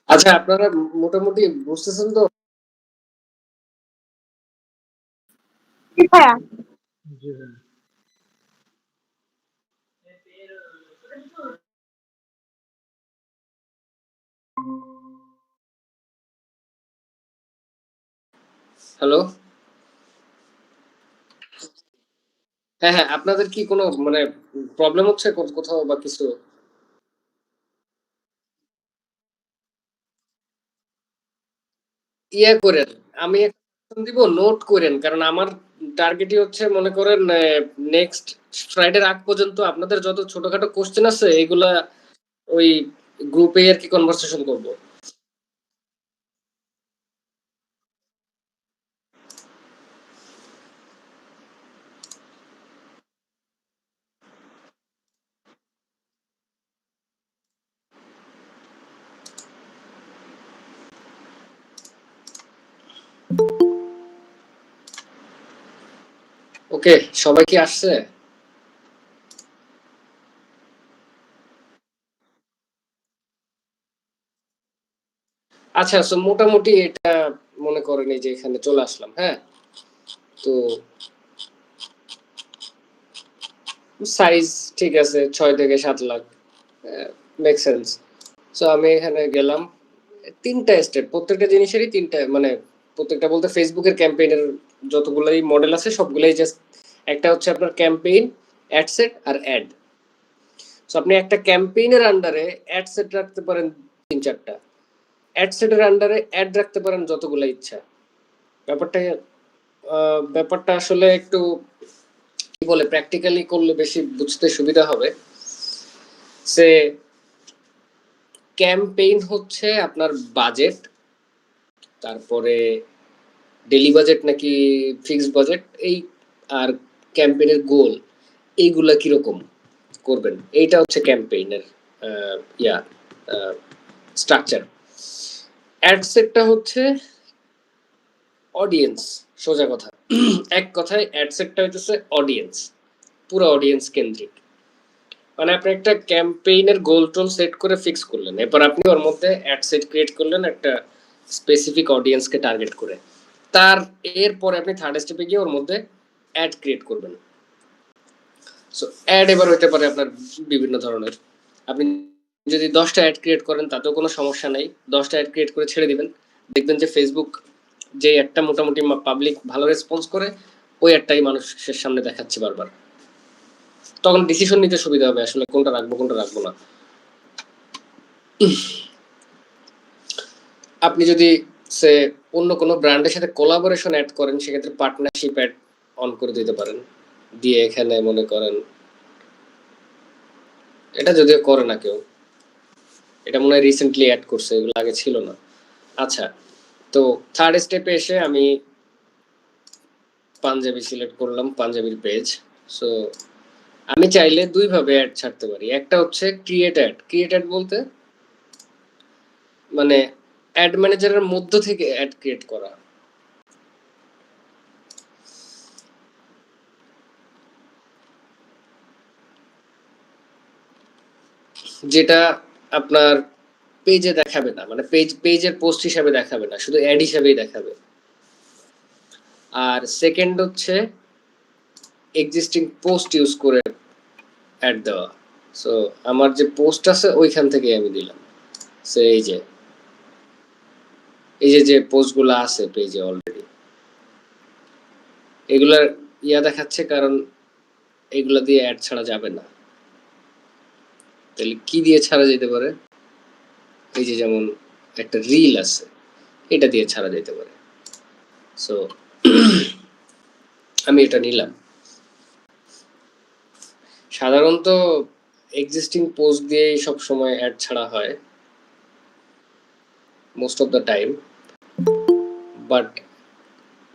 আচ্ছা, আপনারা মোটামুটি বুঝতেছেন তো? হ্যাঁ। জি ভাই। হ্যালো? হ্যাঁ, হ্যাঁ। আপনাদের কি কোনো মানে প্রবলেম হচ্ছে কোথাও বা কিছু? করেন। আমি একটা option দিব, নোট কইরেন। কারণ আমার টার্গেটই হচ্ছে মনে করেন নেক্সট ফ্রাইডের আগ পর্যন্ত আপনাদের যত ছোটখাটো কোয়েশ্চেন আছে এগুলা ওই গ্রুপে আরকি কনভারসেশন করব। ওকে, সবাই কি আসছে? আচ্ছা, সো মোটামুটি এটা মনে করেন এই যে এখানে চলে আসলাম, হ্যাঁ? তো সাইজ ঠিক আছে ৬ থেকে ৭ লাখ। Make sense. সো আমি এখানে গেলাম। ৩ টা স্টেপ। প্রত্যেকটা জিনিসেরই ৩ টা মানে প্রত্যেকটা বলতে ফেসবুকের ক্যাম্পেইনের যতগুলাই মডেল আছে সবগুলাই জাস্ট একটা হচ্ছে আপনার ক্যাম্পেইন, অ্যাড সেট আর অ্যাড। সো আপনি একটা ক্যাম্পেইনের আন্ডারে অ্যাড সেট রাখতে পারেন ৩-৪ টা। অ্যাড সেটের আন্ডারে অ্যাড রাখতে পারেন যতগুলা ইচ্ছা। ব্যাপারটা ব্যাপারটা আসলে একটু কি বলে প্র্যাকটিক্যালি করলে বেশি বুঝতে সুবিধা হবে। সে ক্যাম্পেইন হচ্ছে আপনার বাজেট, তারপরে ডেইলি বাজেট নাকি ফিক্সড বাজেট এই আর ক্যাম্পেইনের গোল এইগুলা কিরকম করবেন এইটা হচ্ছে ক্যাম্পেইনের ইয়া স্ট্রাকচার। অ্যাড সেটটা হচ্ছে অডিয়েন্স, সোজা কথা। এক কথায় অ্যাড সেটটা হইতেছে অডিয়েন্স, পুরো অডিয়েন্স কেন্দ্রিক। মানে আপনি একটা ক্যাম্পেইনের গোল টোল সেট করে ফিক্স করলেন, এরপর আপনি ওর মধ্যে অ্যাড সেট ক্রিয়েট করলেন একটা স্পেসিফিক অডিয়েন্সকে টার্গেট করে। তার এরপরে আপনি থার্ড স্টেপে গিয়ে ওর মধ্যে অ্যাড ক্রিয়েট করবেন। সো অ্যাড এবার হইতে পারে আপনার বিভিন্ন ধরনের। আপনি যদি ১০টা অ্যাড ক্রিয়েট করেন তাতেও কোনো সমস্যা নাই। ১০টা অ্যাড ক্রিয়েট করে ছেড়ে দিবেন। দেখবেন যে ফেসবুক যে একটা মোটামুটি পাবলিক ভালো রেসপন্স করে ওই অ্যাডটাই মানুষের সামনে দেখাচ্ছে বারবার। তখন ডিসিশন নিতে সুবিধা হবে আসলে কোনটা রাখবো কোনটা রাখবো না। আপনি যদি সে অন্য কোনো ব্র্যান্ডের সাথে কোলাবোরেশন অ্যাড করেন সেক্ষেত্রে পার্টনারশিপ অ্যাড অন করে দিতে পারেন। দিয়ে এখানে মনে করেন এটা যদিও করে না কেউ, এটা মনে হয় রিসেন্টলি অ্যাড করছে, এগুলো আগে ছিল না। আচ্ছা, তো থার্ড স্টেপে এসে আমি পাঞ্জাবি সিলেক্ট করলাম, পাঞ্জাবির পেজ। সো আমি চাইলে দুই ভাবে অ্যাড ছাড়তে পারি। একটা হচ্ছে ক্রিয়েট অ্যাড। ক্রিয়েট অ্যাড বলতে মানে অ্যাড ম্যানেজারের মধ্য থেকে অ্যাড ক্রিয়েট করা। যেটা আপনার পেজে দেখাবে না, মানে পেজের পোস্ট হিসাবে দেখাবে না, শুধু অ্যাড হিসাবেই দেখাবে। আর সেকেন্ড হচ্ছে এক্সিস্টিং পোস্ট ইউজ করে অ্যাড দেওয়া। সো আমার যে পোস্ট আছে ওইখান থেকে আমি দিলাম। সো এই যে পোস্টগুলো আছে পেজে অলরেডি এগুলার দেখাচ্ছে, কারণ এগুলা দিয়ে অ্যাড ছাড়া যাবে না। তাহলে কি দিয়ে ছাড়া যেতে পারে? এই যে যেমন একটা রিল আছে, এটা দিয়ে ছাড়া যেতে পারে। সো আমি এটা নিলাম। সাধারণত এক্সিস্টিং পোস্ট দিয়েই সব সময় অ্যাড ছাড়া হয় most of the time. But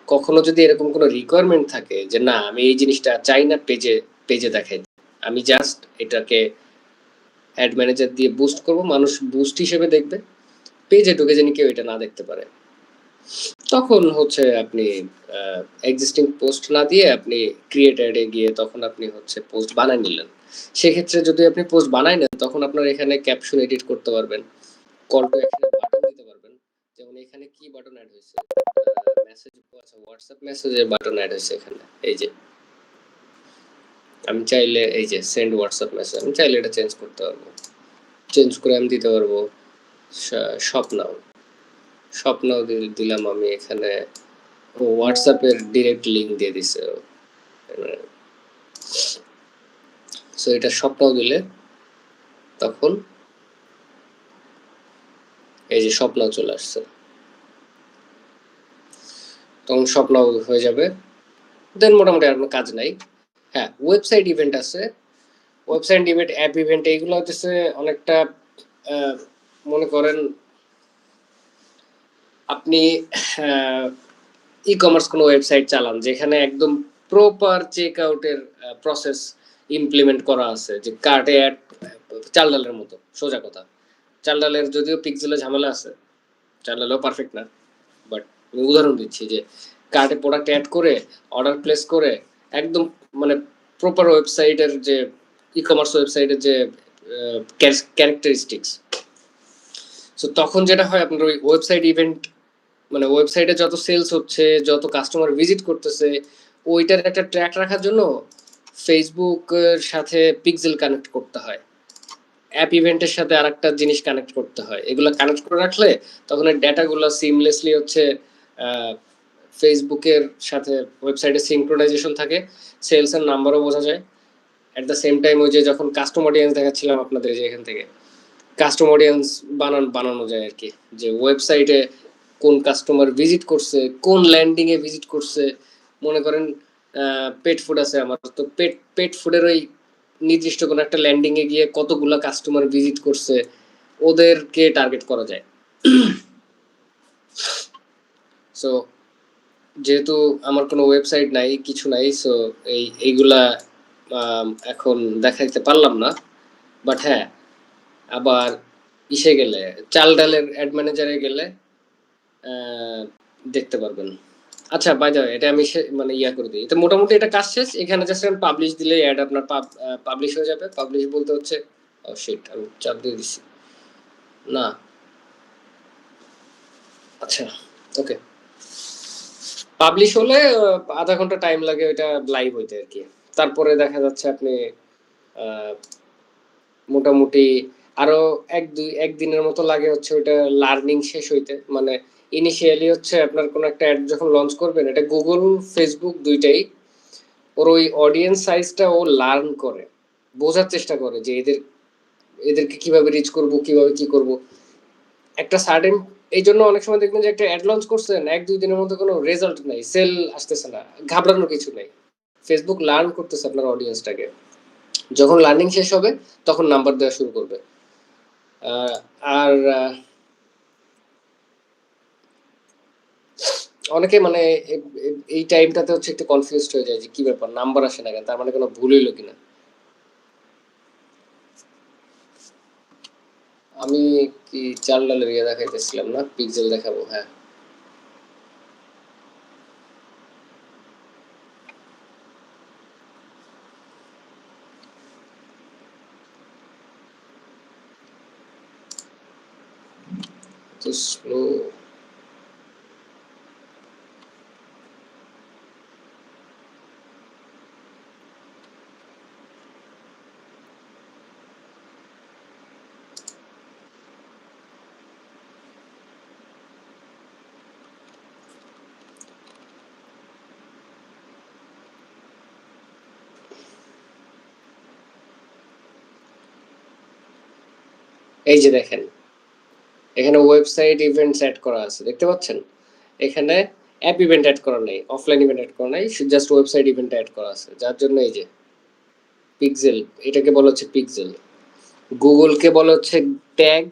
কখনো যদি এরকম কোনো রিকোয়ারমেন্ট থাকে যে না আমি এই জিনিসটা চাই না পেজে পেজে দেখাই, আমি জাস্ট এটাকে অ্যাড ম্যানেজার দিয়ে বুস্ট করব, মানুষ বুস্ট হিসেবে দেখবে, পেজে ঢুকে যেন কেউ এটা না দেখতে পারে, তখন হচ্ছে আপনি এক্সিস্টিং পোস্ট না দিয়ে আপনি ক্রিয়েট অ্যাডে গিয়ে তখন আপনি হচ্ছে পোস্ট বানায় নিলেন। সেক্ষেত্রে যদি আপনি পোস্ট বানাই নেন তখন আপনার এখানে ক্যাপশন এডিট করতে পারবেন, কল টু অ্যাকশনের বাটন যেমন এখানে কি বাটন অ্যাড হয়েছে, মেসেজ, আচ্ছা হোয়াটসঅ্যাপ মেসেজের বাটন অ্যাড হয়েছে এখানে। এই যে আমি চাইলে এই যে সেন্ড হোয়াটসঅ্যাপ মেসেজ, আমি চাইলে এটা চেঞ্জ করতে পারবো, চেঞ্জ করে আমি দিতে পারবো স্বপ্নাও, স্বপ্নাও দিলাম আমি এখানে, হোয়াটসঅ্যাপের ডিরেক্ট লিঙ্ক দিয়ে দিছে। সো এটা স্বপ্নাও দিলে তখন এই যে স্বপ্নাও চলে আসছে, তখন স্বপ্নাও হয়ে যাবে। দেন মোটামুটি আর কোনো কাজ নাই। হ্যাঁ, ওয়েবসাইট ইভেন্ট আছে, ওয়েবসাইট ইভেন্ট, অ্যাপ ইভেন্ট, এইগুলো হচ্ছে অনেকটা মনে করেন আপনি ই কমার্স কোনো ওয়েবসাইট চালান যেখানে একদম প্রপার চেক আউটের প্রসেস ইমপ্লিমেন্ট করা আছে, যে কার্টে অ্যাড, চাল ডালের মতো সোজা কথা। চাল ডালের যদিও পিক্সেলে ঝামেলা আছে, চাল ডালেও পারফেক্ট না, বাট আমি উদাহরণ দিচ্ছি যে কার্টে প্রোডাক্ট অ্যাড করে অর্ডার প্লেস করে একদম মানে প্রপার ওয়েবসাইটের যে ই কমার্স ওয়েবসাইটের যে ক্যারেক্টারিস্টিক্স। সো তখন যেটা হয় আপনার ওই ওয়েবসাইট ইভেন্ট, মানে ওয়েবসাইটে যত সেলস হচ্ছে, যত কাস্টমার ভিজিট করতেছে, ওইটার একটা ট্র্যাক রাখার জন্য ফেসবুকের সাথে পিক্সেল কানেক্ট করতে হয়, অ্যাপ ইভেন্টের সাথে আরেকটা জিনিস কানেক্ট করতে হয়। এগুলো কানেক্ট করে রাখলে তখন এই ডেটাগুলো সিমলেসলি হচ্ছে ফেসবুকের সাথে ওয়েবসাইটে সিঙ্ক্রোনাইজেশন থাকে, সেলস এর নাম্বারও বোঝা যায়। অ্যাট দ্য সেম টাইম ওই যে যখন কাস্টম অডিয়েন্স দেখাচ্ছিলাম আপনাদের, যে এখান থেকে কাস্টম অডিয়েন্স বানানো যায় আর কি, যে ওয়েবসাইটে কোন কাস্টমার ভিজিট করছে, কোন ল্যান্ডিং এ ভিজিট করছে। মনে করেন পেট ফুড আছে আমার, তো পেট ফুডের ওই নির্দিষ্ট কোনো একটা ল্যান্ডিং এ গিয়ে কতগুলা কাস্টমার ভিজিট করছে, ওদেরকে টার্গেট করা যায়। সো যেহেতু আমার কোনো ওয়েবসাইট নাই, কিছু নাই, সো এইগুলা এখন দেখাইতে পারলাম না। বাট হ্যাঁ, আবার ইসে গেলে, চাল ডালের অ্যাড ম্যানেজারে গেলে দেখতে পারবেন। আচ্ছা বাই দ্য ওয়ে, এটা আমি মানে ইয়া করে দিই, এটা মোটামুটি এটা কাজ শেষ। এখানে জাস্ট আমি পাবলিশ দিলে অ্যাড আপনার পাবলিশ হয়ে যাবে। পাবলিশ বলতে হচ্ছে, ও শিট, আমি চাপ দিয়ে দিছি না। আচ্ছা ওকে, পাবলিশ হলে আধা ঘন্টা টাইম লাগে ওইটা লাইভ হইতে আর কি। তারপরে দেখা যাচ্ছে আপনি মোটামুটি আরো একদিনের মতো লাগে হচ্ছে ওইটা লার্নিং শেষ হইতে। মানে ইনিশিয়ালি হচ্ছে আপনার কোনো একটা অ্যাড যখন লঞ্চ করবেন, এটা গুগল ফেসবুক দুইটাই ওর ওই অডিয়েন্স সাইজটা ও লার্ন করে, বোঝার চেষ্টা করে যে এদেরকে কিভাবে রিচ করব, কিভাবে কি করব একটা সার্টেন। এই জন্য অনেক সময় দেখবেন যে একটা অ্যাড লঞ্চ করছেন, 1-2 দিনের মধ্যে কোনো রেজাল্ট নাই, সেল আসতেছে না, ঘাবড়ানোর কিছু নাই। ফেসবুক লার্ন করতেছে আপনার অডিয়েন্সটাকে, যখন লার্নিং শেষ হবে তখন নাম্বার দেওয়া শুরু করবে। আর অনেকে মানে এই টাইমটাতে হচ্ছে একটু কনফিউজড হয়ে যায় যে কি ব্যাপার, নাম্বার আসে না কেন, তার মানে কোনো ভুল হইলো কিনা। আমি কি চাল ডালের ইয়ে দেখাইতেছিলাম না, পিক্সেল দেখাবো। হ্যাঁ, তো স্লো। এই যে দেখেন, এখানে ওয়েবসাইট ইভেন্ট সেট করা আছে, দেখতে পাচ্ছেন? এখানে অ্যাপ ইভেন্ট অ্যাড করা নাই, অফলাইন ইভেন্ট অ্যাড করা নাই, জাস্ট ওয়েবসাইট ইভেন্ট অ্যাড করা আছে, যার জন্য এই যে পিক্সেল, এটাকে বলা হচ্ছে পিক্সেল। গুগলকে বলা হচ্ছে ট্যাগ,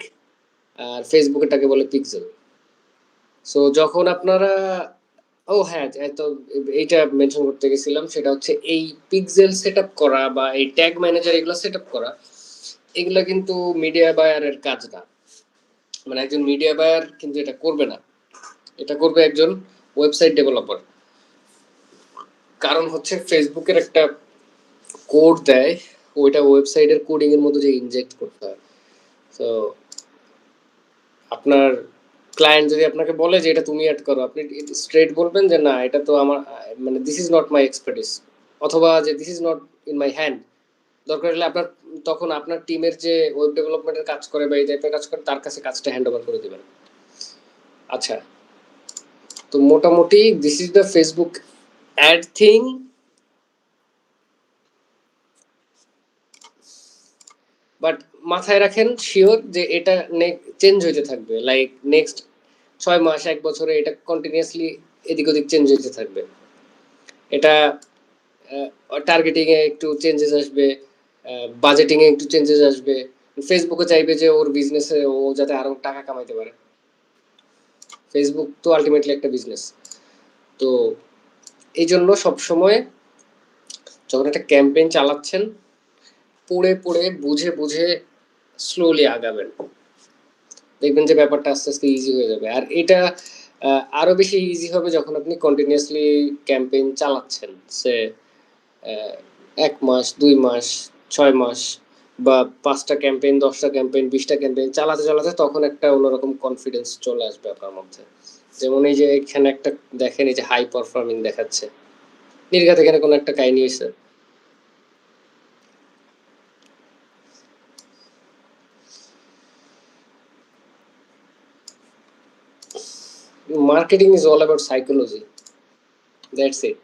আর ফেসবুকেরটাকে বলে পিক্সেল। সো যখন আপনারা, ও হ্যাঁ, তো এইটা মেনশন করতে গেছিলাম, সেটা হচ্ছে এই পিক্সেল সেটআপ করা বা এই ট্যাগ ম্যানেজার এগুলো সেটআপ করা, এগুলো কিন্তু মিডিয়া বায়ারের কাজ না। মানে একজন মিডিয়া বায়ার কিন্তু এটা করবে না, এটা করবে একজন ওয়েবসাইট ডেভেলপার। কারণ হচ্ছে ফেসবুকের একটা কোড দেয়, ওইটা ওয়েবসাইটের কোডিং এর মধ্যে যে ইনজেক্ট করতে হয়। তো আপনার ক্লায়েন্ট যদি আপনাকে বলে যে এটা তুমি অ্যাড করো, আপনি স্ট্রেট বলবেন যে না এটা তো আমার মানে this is not my expertise, অথবা যে this is not in my hand. দরকার হলে আপনার তখন আপনার টিমের যে ওয়েব ডেভেলপমেন্টের কাজ করে বা এই টাইপের কাজ করে তার কাছে কাজটা হ্যান্ড ওভার করে দিবেন। আচ্ছা, তো মোটামুটি this is the Facebook ad thing. But মাথায় রাখেন শিওর যে এটা চেঞ্জ হইতে থাকবে, লাইক নেক্সট 6 মাস 1 বছরে এটা কন্টিনিউয়াসলি এদিক ওদিক চেঞ্জ হইতে থাকবে। এটা টার্গেটিং এ একটু চেঞ্জেস আসবে, বাজেটিং এ একটু চেঞ্জেস আসবে। ফেসবুকে চাইবে যে ওর বিজনেসে ও যাতে আরো টাকা কামাইতে পারে। ফেসবুক তো আলটিমেটলি একটা বিজনেস। তো এই জন্য সবসময় যখন একটা ক্যাম্পেইন চালাচ্ছেন পড়ে পড়ে বুঝে বুঝে স্লোলি আগাবেন, দেখবেন যে ব্যাপারটা আস্তে আস্তে ইজি হয়ে যাবে। আর এটা আরো বেশি ইজি হবে যখন আপনি কন্টিনিউয়াসলি ক্যাম্পেইন চালাচ্ছেন, সে 1 মাস 2 মাস 6 মাস বা 5টা ক্যাম্পেইন 10টা ক্যাম্পেইন 20টা ক্যাম্পেইন চালাতে চালাতে তখন একটা অন্যরকম কনফিডেন্স চলে আসবে আপনার মধ্যে। যেমন এই যে এখানে একটা দেখেন, এই যে হাই পারফর্মিং দেখাচ্ছে, নির্ঘাত এখানে কোনো একটা কাহিনী হয়েছে। Marketing is all about psychology, that's it.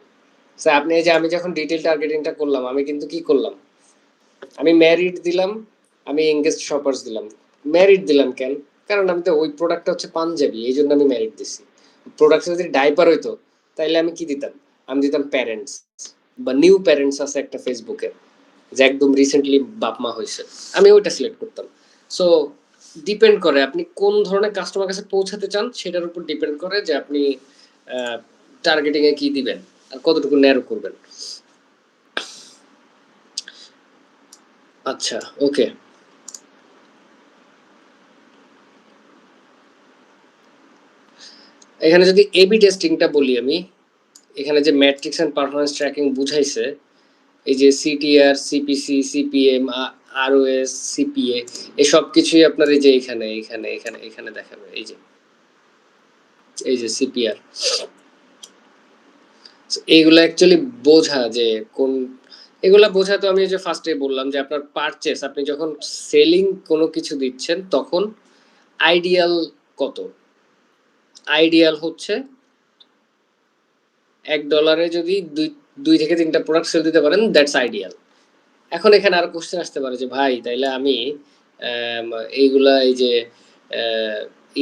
So আপনি এই যে আমি যখন ডিটেল টার্গেটিংটা করলাম, আমি কিন্তু কি করলাম, আমি ম্যারিড দিলাম, আমি এঙ্গেজড শপার্স দিলাম। ম্যারিড দিলাম কেন? কারণ আমি তো ওই প্রোডাক্টটা হচ্ছে পাঞ্জাবি, এই জন্য আমি ম্যারিড দিছি। প্রোডাক্ট যদি ডাইপার হইতো তাইলে আমি কি দিতাম, আমি দিতাম প্যারেন্টস বা নিউ প্যারেন্টস আছে একটা ফেসবুকে যে একদম রিসেন্টলি বাপ মা হয়েছে, আমি ওইটা সিলেক্ট করতাম। সো ডিপেন্ড করে আপনি কোন ধরনের কাস্টমার কাছে পৌঁছাতে চান, সেটার উপর ডিপেন্ড করে যে আপনি টার্গেটিং এ কি দিবেন আর কতটুকু ন্যারো করবেন। আচ্ছা, ওকে। এখানে যদি এবি টেস্টিংটা বলি আমি, এখানে যে ম্যাট্রিক্স এন্ড পারফরম্যান্স ট্র্যাকিং বুঝাইছে, এই যে CTR, CPC, CPM, ROS, CPA, এই সব কিছুই আপনার এই যে এখানে এখানে এখানে এখানে দেখাবে। এই যে সিপিআর, এইগুলো অ্যাকচুয়ালি বোঝা যে কোন, এগুলা বোঝা তো আমি যে ফার্স্টে বললাম যে আপনার পারচেস, আপনি যখন সেলিং কোনো কিছু দিচ্ছেন তখন আইডিয়াল কত, আইডিয়াল হচ্ছে $1 যদি দুই থেকে 3টা প্রোডাক্ট সেল দিতে পারেন, দ্যাটস আইডিয়াল। এখন এখানে আরো কোশ্চেন আসতে পারে যে ভাই তাইলে আমি এইগুলা এই যে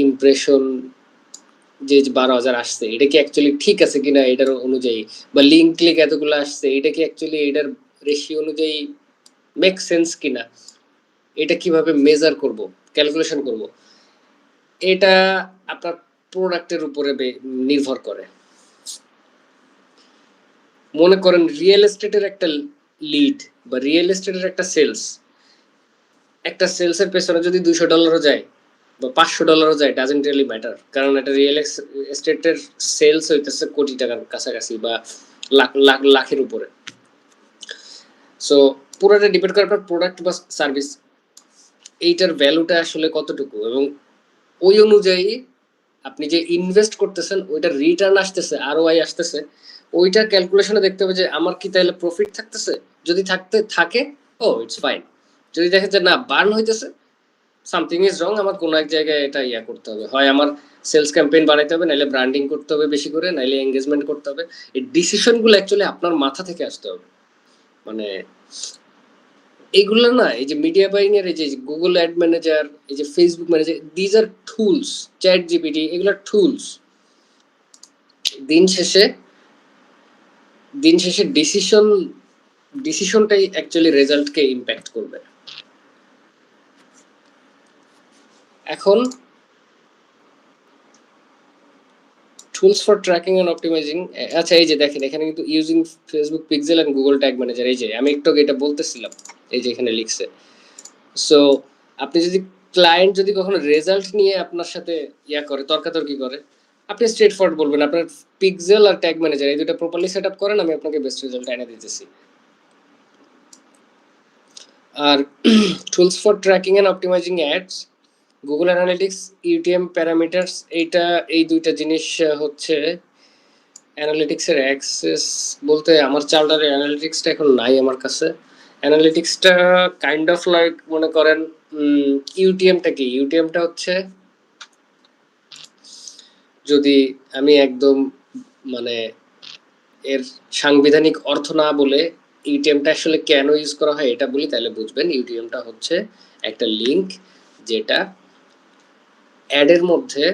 ইমপ্রেশন যে 12,000 আসছে এটা কি অ্যাকচুয়ালি ঠিক আছে কিনা এটার অনুযায়ী, বা লিঙ্ক ক্লিক এতগুলো আসছে এটা কি অ্যাকচুয়ালি এটার রেশিও অনুযায়ী মেক সেন্স কিনা, এটা কিভাবে মেজার করব, ক্যালকুলেশন করব, এটা আপনার প্রোডাক্টের উপরে নির্ভর করে। মনে করেন রিয়েল এস্টেটের একটা লিড বা রিয়েল এস্টেটের একটা সেলসের পেছনে যদি $200 যায় বা $500 যায়, ডাজেন্ট রিয়েলি ম্যাটার, কারণ একটা রিয়েল এস্টেটের সেলস হইতেছে কোটি টাকার কাছাকাছি বা লাখের উপরে। সো পুরোটা ডিপেন্ড করে আপনার প্রোডাক্ট বা সার্ভিস এইটার ভ্যালুটা আসলে কতটুকু, এবং ওই অনুযায়ী আপনি যে ইনভেস্ট করতেছেন ওইটার রিটার্ন আসতেছে, আরওআই আসতেছে, ওইটার ক্যালকুলেশনে দেখতে হবে যে আমার কি তাহলে প্রফিট থাকতেছে, যদি থাকে ও ইটস ফাইন, যদি দেখে যে না বার্ন হইতেছে, সামথিং ইজ রং, আমার কোনো এক জায়গায় এটা করতে হবে, হয় আমার সেলস ক্যাম্পেইন বাড়াইতে হবে, নাইলে ব্র্যান্ডিং করতে হবে বেশি করে, নাইলে এঙ্গেজমেন্ট করতে হবে। এই ডিসিশনগুলো অ্যাকচুয়ালি আপনার মাথা থেকে আসতে হবে। মানে এইগুলো না, এই যে মিডিয়া বাইং এর, এই যে গুগল অ্যাড ম্যানেজার, এই যে Facebook manager, this are tools, ChatGPT, এগুলো টুলস। দিন শেষে ডিসিশনটাই অ্যাকচুয়ালি রেজাল্টকে ইম্প্যাক্ট করবে। এখন tools for tracking and optimising, আচ্ছা এই যে দেখেন এখানে কিন্তু using Facebook pixel and Google tag manager, এই যে আমি একটু এটা বলতেছিলাম, এই যে এখানে লিখছে। সো আপনি যদি ক্লায়েন্ট যদি কখনো রেজাল্ট নিয়ে আপনার সাথে করে তর্কাতর্কি করে, আপনি স্ট্রেট ফরওয়ার্ড বলবেন আপনার পিক্সেল আর ট্যাগ ম্যানেজার এই দুটো প্রপারলি সেট আপ করেন, আমি আপনাকে বেস্ট রেজাল্ট এনে দিতেছি। আর tools for tracking and optimising ads, Google analytics, UTM parameters, এইটা এই দুইটা জিনিস হচ্ছে অ্যানালিটিক্সের অ্যাক্সেস বলতে আমার চালটার অ্যানালিটিক্সটা এখন নাই আমার কাছে। অ্যানালিটিক্সটা কাইন্ড অফ লাইক মনে করেন ইউটিএমটা কি, ইউটিএমটা হচ্ছে যদি আমি একদম মানে এর সাংবিধানিক অর্থ না বলে ইউটিএমটা আসলে কেন ইউজ করা হয় এটা বলি, তাহলে বুঝবেন। ইউটিএমটা হচ্ছে একটা লিঙ্ক যেটা অ্যাডের মধ্যে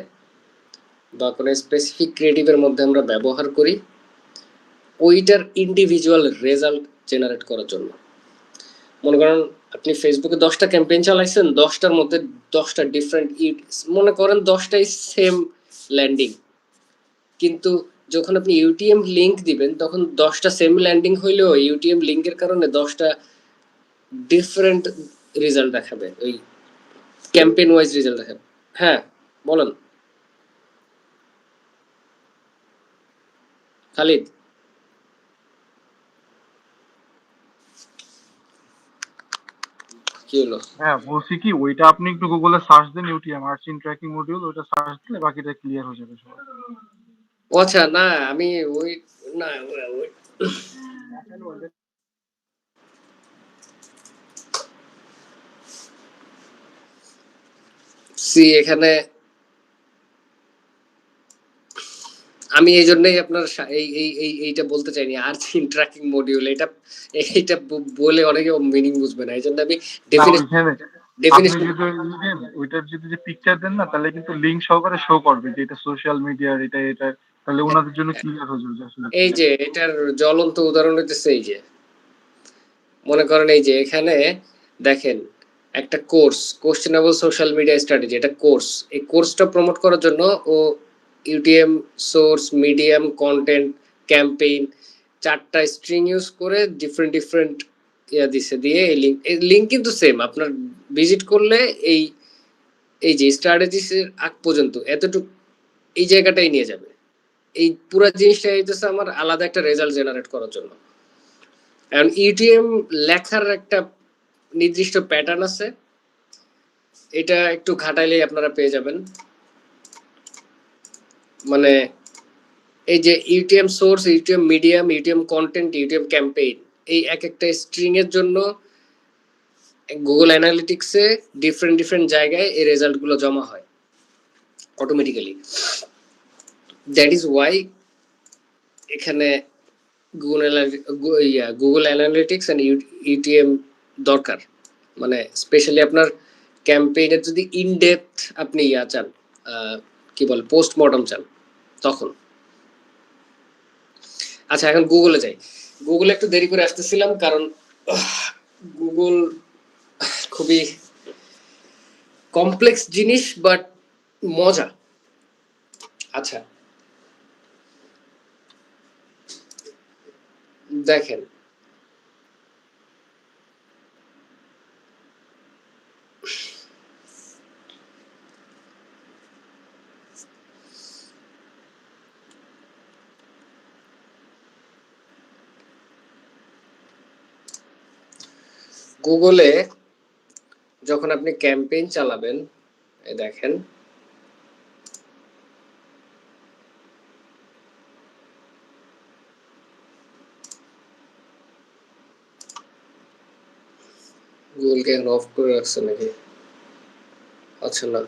বা কোনো স্পেসিফিক ক্রিয়েটিভের মধ্যে আমরা ব্যবহার করি ওইটার ইন্ডিভিজুয়াল রেজাল্ট জেনারেট করার জন্য। মনে করেন আপনি ফেসবুকে 10টা ক্যাম্পেইন চালাইছেন, 10টার মধ্যে 10টা ডিফারেন্ট মনে করেন 10টাই সেম ল্যান্ডিং, কিন্তু যখন আপনি ইউটিএম লিঙ্ক দিবেন তখন 10টা সেম ল্যান্ডিং হইলেও ইউটিএম লিঙ্কের কারণে 10টা ডিফারেন্ট রেজাল্ট দেখাবে, ওই ক্যাম্পেইন ওয়াইজ রেজাল্ট দেখাবে। হ্যাঁ বলেন খালিদ। কি হলো? হ্যাঁ বলছি কি, ওইটা আপনি একটু গুগলে সার্চ দেন, ইউটিএম আর্চিন ট্র্যাকিং মডিউল, ওইটা সার্চ দিলে বাকিটা ক্লিয়ার হয়ে যাবে সব। ও আচ্ছা, না আমি ওই না ওই সি এখানে আমি এই জন্যই আপনার এইটা বলতে চাইনি আর্চিন ট্র্যাকিং মডিউল, এটা এইটা বলে অনেকে মিনিং বুঝবে না, এই জন্য আমি না ডেফিনেশন ওইখানে আপনি ডেফিনেশন যদি দেন ওইটার যদি পিকচার দেন না, তাহলে কিন্তু লিঙ্ক সহকারে শো করবে যে এটা সোশ্যাল মিডিয়ার, এটা তাহলে ওনাদের জন্য ক্লিয়ার হয়ে যাবে যে আসলে কি। এই যে এটার জ্বলন্ত উদাহরণ হইতেছে এই যে মনে করেন এই যে এখানে দেখেন একটা course, questionable social media strategy, এটা কোর্স। এই কোর্সটা প্রমোট করার জন্য ও UTM source, medium, content, campaign 4টা স্ট্রিং ইউজ করে ডিফারেন্ট ডিফারেন্ট ইয়া দিছে, দিয়ে এই লিঙ্ক কিন্তু সেম, আপনার ভিজিট করলে এই এই যে স্ট্র্যাটেজিসের আগ পর্যন্ত এতটুকু এই জায়গাটাই নিয়ে যাবে। এই পুরো জিনিসটা হইতেছে আমার আলাদা একটা রেজাল্ট জেনারেট করার জন্য। এখন ইউটিএম লেখার একটা নির্দিষ্ট প্যাটার্ন আছে, এটা একটু ঘাটাইলেই আপনারা পেয়ে যাবেন। মানে এই যে UTM source, UTM medium, UTM content, UTM campaign, এই এক একটা স্ট্রিং এর জন্য গুগল অ্যানালিটিক্সে ডিফারেন্ট ডিফারেন্ট জায়গায় এই রেজাল্টগুলো জমা হয় অটোমেটিক্যালি। দ্যাট ইজ ওয়াই এখানে গুগল অ্যানালিটিক্স অ্যান্ড ইউটিএম দরকার। মানে স্পেশালি আপনার ক্যাম্পেইনের যদি ইনডেপথ আপনি ইয়া চান, কি বলে পোস্টমর্টম চান তখন। আচ্ছা এখন গুগলে যাই। গুগলে একটু দেরি করে আসতেছিলাম কারণ গুগল খুবই কমপ্লেক্স জিনিস বাট মজা। আচ্ছা দেখেন গুগলে যখন আপনি ক্যাম্পেইন চালাবেন, দেখেন গুগলকে এখন অফ করে রাখছে নাকি? আচ্ছা না,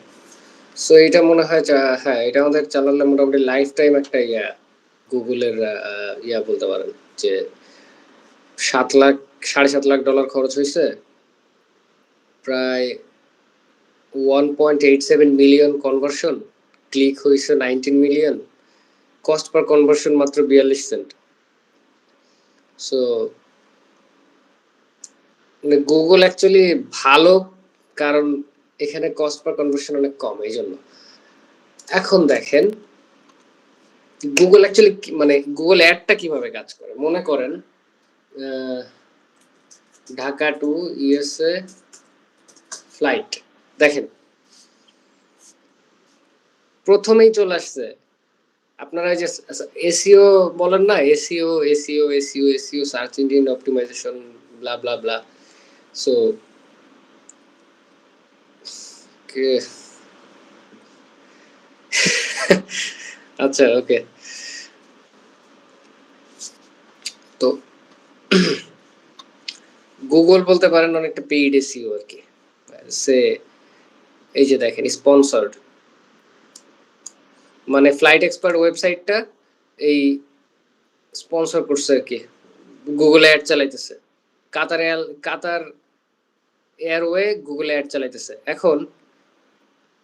সো এটা মনে হয় হ্যাঁ এটা আমাদের চালালে মোটামুটি লাইফ টাইম একটা ইয়া গুগলের ইয়া বলতে পারেন যে 7 লাখ $7.5 লাখ খরচ হয়েছে, প্রায় 1.87 মিলিয়ন কনভার্সন, ক্লিক হয়েছে 19 মিলিয়ন, কস্ট পার কনভার্সন মাত্র 42 সেন্ট। সো মানে গুগল অ্যাকচুয়ালি ভালো, কারণ এখানে কস্ট পার কনভার্সন অনেক কম, এই জন্য। এখন দেখেন গুগল অ্যাকচুয়ালি মানে গুগল অ্যাডটা কিভাবে কাজ করে। মনে করেন ঢাকা টু ইউএসএ ফ্লাইট, দেখেন প্রথমেই চলে আসছে আপনারা যে এসইও বলেন না, SEO SEO SEO SEO search engine optimisation blah blah blah. So আচ্ছা ওকে। তো গুগল বলতে পারেন অনেকটা পেইড এসইও আর কি। সে এই যে দেখেন স্পন্সর্ড, মানে ফ্লাইট এক্সপার্ট ওয়েবসাইটটা এই স্পন্সর করছে আর কি, গুগলে অ্যাড চালাইতেছে। কাতার এয়ারওয়ে গুগলে অ্যাড চালাইতেছে। এখন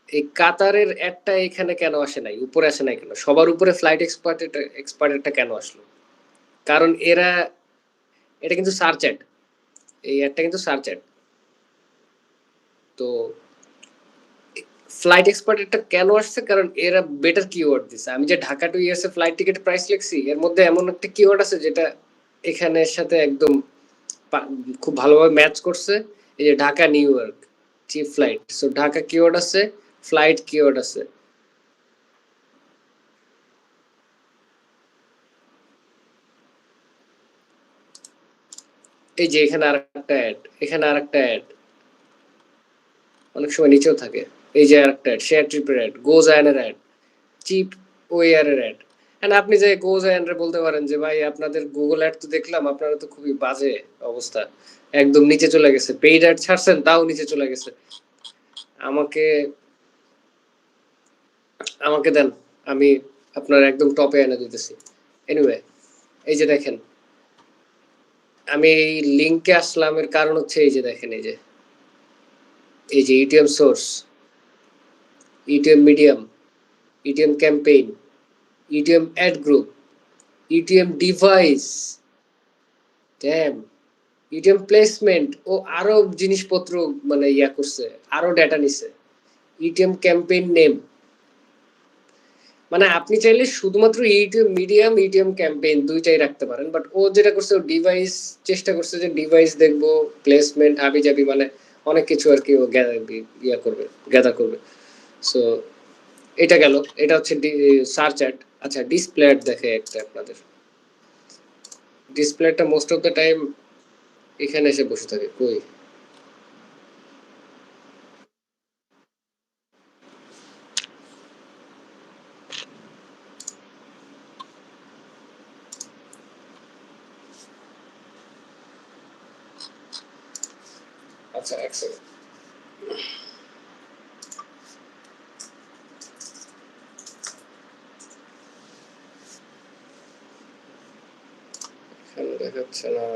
এই কাতারের অ্যাডটা এখানে কেন আসে নাই, উপরে আসে নাই কেন, সবার উপরে ফ্লাইট এক্সপার্টেরটা কেন আসলো? কারণ এটা কিন্তু সার্চ অ্যাড, এই অ্যাডটা কিন্তু সার্চ অ্যাড। তো ফ্লাইট এক্সপার্টেরটা কেন আসছে? কারণ এরা বেটার কিওয়ার্ড দিছে। আমি যে Dhaka to USA flight ticket price লিখছি, এর মধ্যে এমন একটা কিওয়ার্ড আছে যেটা এখানের সাথে একদম খুব ভালোভাবে ম্যাচ করছে। এই যে Dhaka New York cheap flight, so Dhaka keyword আছে, ফ্লাইট কিওয়ার্ড আছে। এই যে এখানে আরেকটা অ্যাড, এখানে আরেকটা অ্যাড, অনেক সময় নিচেও থাকে। এই যে আরেকটা অ্যাড, শেয়ার ট্রিপের অ্যাড, গোজ আয়নের অ্যাড, চিপ ওয়ারের অ্যাড। হ্যাঁ, আপনি যে গোজ আয়নরে বলতে পারেন যে ভাই আপনাদের গুগল অ্যাড তো দেখলাম, আপনারা তো খুবই বাজে অবস্থা, একদম নিচে চলে গেছে, পেইড অ্যাড ছাড়ছেন তাও নিচে চলে গেছে। আমাকে আমাকে দেন, আমি আপনার একদম টপে এনে দিতেছি। এনিওয়ে, এই যে দেখেন আমি এই লিঙ্কে আসলাম, এর কারণ হচ্ছে এই যে দেখেন, এই যে UTM source, UTM medium, UTM campaign, UTM ad group, UTM device, damn, UTM placement ও আরো জিনিসপত্র মানে ইয়া করছে, আরো ডেটা নিছে, ইটিএম ক্যাম্পেইন নেম। মানে আপনি চাইলে শুধুমাত্র ইটিএম মিডিয়াম, ইটিএম ক্যাম্পেইন দুইটাই রাখতে পারেন, বাট ও যেটা করছে ও ডিভাইস চেষ্টা করছে যে ডিভাইস দেখবো, প্লেসমেন্ট হাবি জাবি, মানে অনেক কিছু আর কি ও ইয়া করবে, গ্যাদার করবে। সো এটা গেল, এটা হচ্ছে সার্চ অ্যাড। আচ্ছা ডিসপ্লে অ্যাড দেখে একটা আপনাদের, ডিসপ্লেটা মোস্ট অফ দ্য টাইম এখানে এসে বসে থাকে কই। আচ্ছা এক সেকেন্ড, এখানে দেখাচ্ছে না।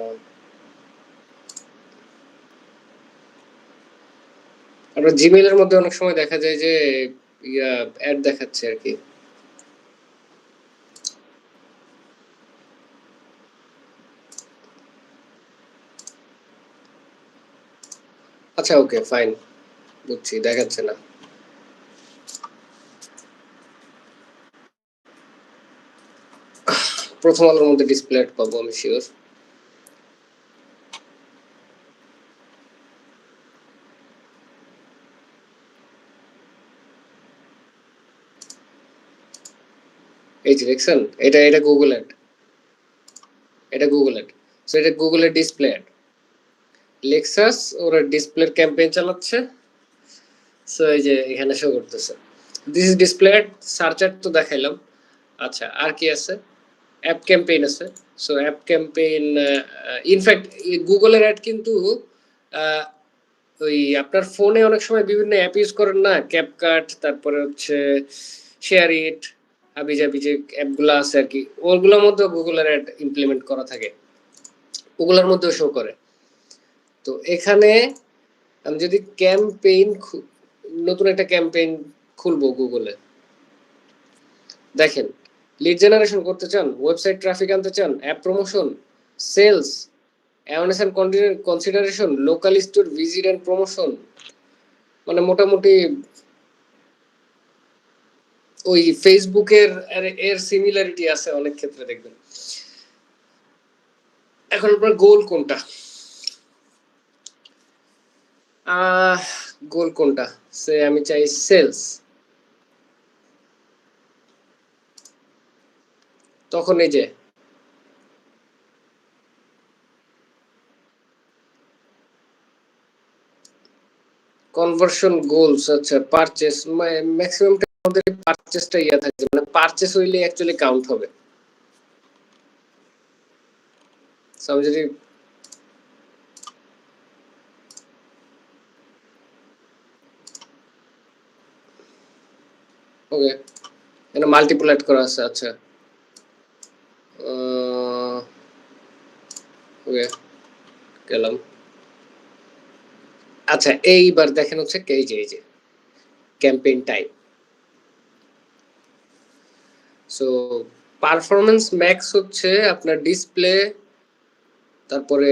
আপনার জিমেইলের মধ্যে অনেক সময় দেখা যায় যে ইয়া অ্যাড দেখাচ্ছে আর কি। আচ্ছা ওকে ফাইন, বুঝছি, দেখাচ্ছে না। প্রথম আলোর মধ্যে ডিসপ্লে অ্যাড পাবো আমি শিওর। এই যে দেখছেন, এটা গুগল অ্যাড, এটা গুগল অ্যাড। সো এটা গুগলের ডিসপ্লে অ্যাড, লেক্সাস ওরা ডিসপ্লের ক্যাম্পেইন চালাচ্ছে। সো এই যে এখানে শো করতেছে this is display ad. Search ad তো দেখাইলাম। আচ্ছা আর কি আছে? অ্যাপ ক্যাম্পেইন আছে। সো অ্যাপ ক্যাম্পেইন, ইনফ্যাক্ট গুগলের অ্যাড কিন্তু ওই আপনার ফোনে অনেক সময় বিভিন্ন অ্যাপ ইউজ করেন না, ক্যাপকাট, তারপরে হচ্ছে শেয়ার ইট, হাবি জাবি যে অ্যাপগুলো আছে আর কি, ওগুলোর মধ্যে গুগলের অ্যাড ইমপ্লিমেন্ট করা থাকে, ওগুলোর মধ্যেও শো করে। তো এখানে আমি যদি ক্যাম্পেইন, নতুন একটা ক্যাম্পেইন খুলবো গুগলে, দেখেন লিড জেনারেশন করতে চান, ওয়েবসাইট ট্রাফিক আনতে চান, app promotion, sales, awareness and consideration, local store visit and promotion, মানে মোটামুটি ওই ফেসবুকের এর সিমিলারিটি আছে অনেক ক্ষেত্রে দেখবেন। এখন আপনার গোল কোনটা? গোল কোনটা? সে আমি চাই সেলস, তখন এই যে কনভার্সন গোলস, আচ্ছা পারচেস ম্যাক্সিমাম আমাদের পারচেসটা ইয়া থাকে, মানে পারচেস হইলে অ্যাকচুয়ালি কাউন্ট হবে। সো আমি যদি ওকে এখানে মাল্টিপল অ্যাড করা আছে। আচ্ছা ওকে গেলাম। আচ্ছা এইবার দেখেন হচ্ছে এই যে campaign type. So performance max হচ্ছে আপনার ডিসপ্লে, তারপরে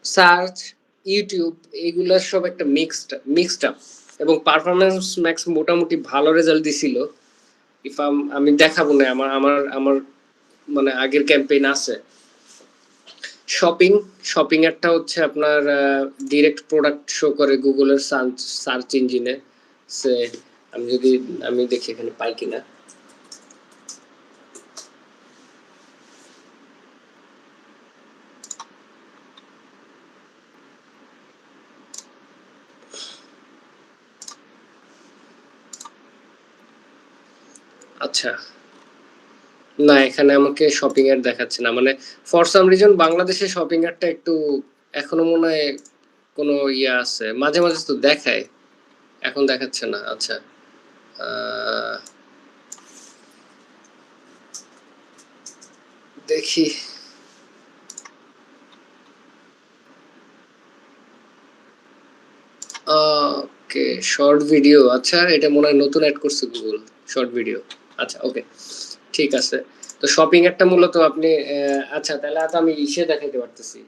সার্চ, ইউটিউব, এইগুলার সব একটা মিক্সড আপ। এবং পারফরম্যান্স ম্যাক্স মোটামুটি ভালো রেজাল্ট দিছিল। ইফ আমি দেখাবো না, আমার আমার আমার মানে আগের ক্যাম্পেইন আছে। শপিং শপিং একটা হচ্ছে আপনার ডিরেক্ট প্রোডাক্ট শো করে গুগলের সার্চ ইঞ্জিনে। সে আমি দেখি এখানে পাই কিনা। আচ্ছা না, এখানে আমাকে শপিং অ্যাড দেখাচ্ছে না, মানে ফর সাম রিজন বাংলাদেশে শপিং অ্যাডটা একটু এখনো মনে হয় কোনো ইয়ে আছে, মাঝে মাঝে তো দেখায়, এখন দেখাচ্ছে না। আচ্ছা দেখি। ওকে শর্ট ভিডিও, আচ্ছা এটা মনে হয় নতুন অ্যাড করছে গুগল, শর্ট ভিডিও। আচ্ছা ওকে ঠিক আছে। তো শপিং একটা মূলত আপনি আচ্ছা তাহলে তো আমি ইসে দেখাইতে পারতেছি।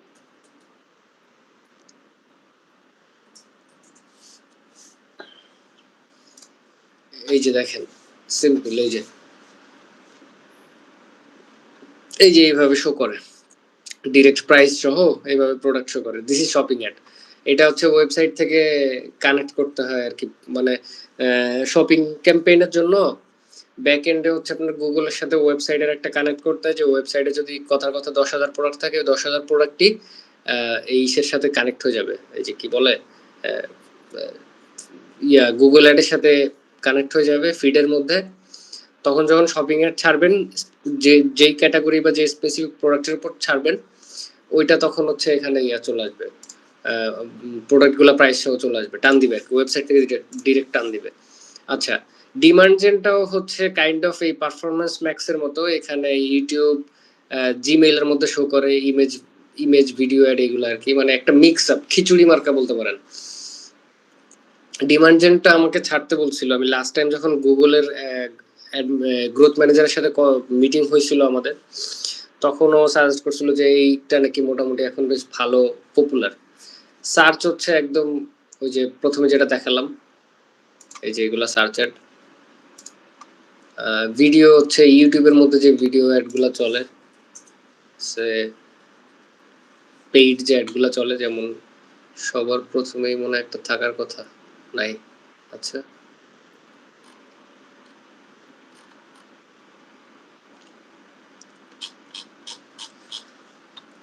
এই যে দেখেন সিম্পল, এই যে এইভাবে শো করে ডিরেক্ট প্রাইস সহ, এইভাবে প্রোডাক্ট শো করে। This is shopping ad. এটা হচ্ছে ওয়েবসাইট থেকে কানেক্ট করতে হয় আর কি, মানে শপিং ক্যাম্পেইনের জন্য ব্যাক এন্ডে হচ্ছে আপনার গুগলের সাথে ওয়েবসাইটের একটা কানেক্ট করতে হয়, যে ওয়েবসাইটে যদি কথার কথা 10,000 প্রোডাক্ট থাকে, 10,000 প্রোডাক্টই এই ইসের সাথে কানেক্ট হয়ে যাবে, এই যে কি বলে গুগল অ্যাডের সাথে কানেক্ট হয়ে যাবে ফিডের মধ্যে। তখন যখন শপিং অ্যাড ছাড়বেন, যেই ক্যাটাগরি বা যে স্পেসিফিক প্রোডাক্টের উপর ছাড়বেন, ওইটা তখন হচ্ছে এখানে চলে আসবে, প্রোডাক্টগুলো প্রাইস সহ চলে আসবে, টান দিবে ওয়েবসাইট থেকে ডিরেক্ট টান দিবে। আচ্ছা ডিমান্ড জেনটাও হচ্ছে কাইন্ড অফ এই পারফরম্যান্স ম্যাক্সের মতো, এখানে ইউটিউব, জিমেইলের মধ্যে শো করে ইমেজ ভিডিও অ্যাড, এগুলো আর কি, মানে একটা মিক্স আপ, খিচুড়ি মার্কা বলতে পারেন। ডিমান্ড জেনটা আমাকে ছাড়তে বলছিল, আমি লাস্ট টাইম যখন গুগলের গ্রোথ ম্যানেজারের সাথে মিটিং হয়েছিল আমাদের, তখনও সাজেস্ট করছিল যে এইটা নাকি মোটামুটি এখন বেশ ভালো পপুলার। সার্চ হচ্ছে একদম ওই যে প্রথমে যেটা দেখালাম, এই যে এগুলা সার্চ অ্যাড। ভিডিও হচ্ছে ইউটিউবের মধ্যে যে ভিডিও অ্যাডগুলো চলে, সে পেইড যে অ্যাডগুলো চলে, যেমন সবার প্রথমেই মনে একটা থাকার কথা, নাই। আচ্ছা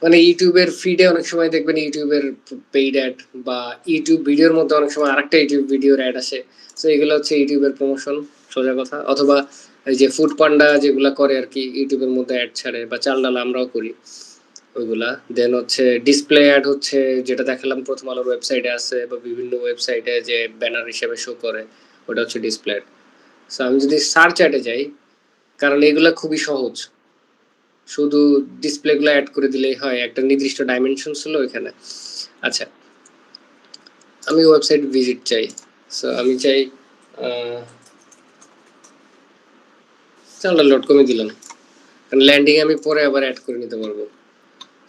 মানে ইউটিউবের ফিডে অনেক সময় দেখবেন ইউটিউবের পেইড অ্যাড, বা ইউটিউব ভিডিওর মধ্যে অনেক সময় আরেকটা ইউটিউব ভিডিওর অ্যাড আসে। তো এগুলো হচ্ছে ইউটিউবের প্রমোশন, সোজা কথা। অথবা এই যে ফুড পান্ডা যেগুলা করে আর কি, ইউটিউবের মধ্যে অ্যাড ছাড়ে, বা চালডাল আমরাও করি ওইগুলা। দেন হচ্ছে ডিসপ্লে অ্যাড হচ্ছে যেটা দেখালাম প্রথম আলোর ওয়েবসাইটে আছে, বা বিভিন্ন ওয়েবসাইটে যে ব্যানার হিসেবে শো করে, ওটা হচ্ছে ডিসপ্লে অ্যাড। সো আমি যদি সার্চ অ্যাডে যাই, কারণ এগুলা খুবই সহজ, শুধু ডিসপ্লেগুলো অ্যাড করে দিলেই হয়, একটা নির্দিষ্ট ডাইমেনশন ছিল এখানে। আচ্ছা আমি ওয়েবসাইট ভিজিট চাই, সো আমি চাই চালটা লোড কমে দিলাম, কারণ ল্যান্ডিং আমি পরে আবার অ্যাড করে নিতে পারবো।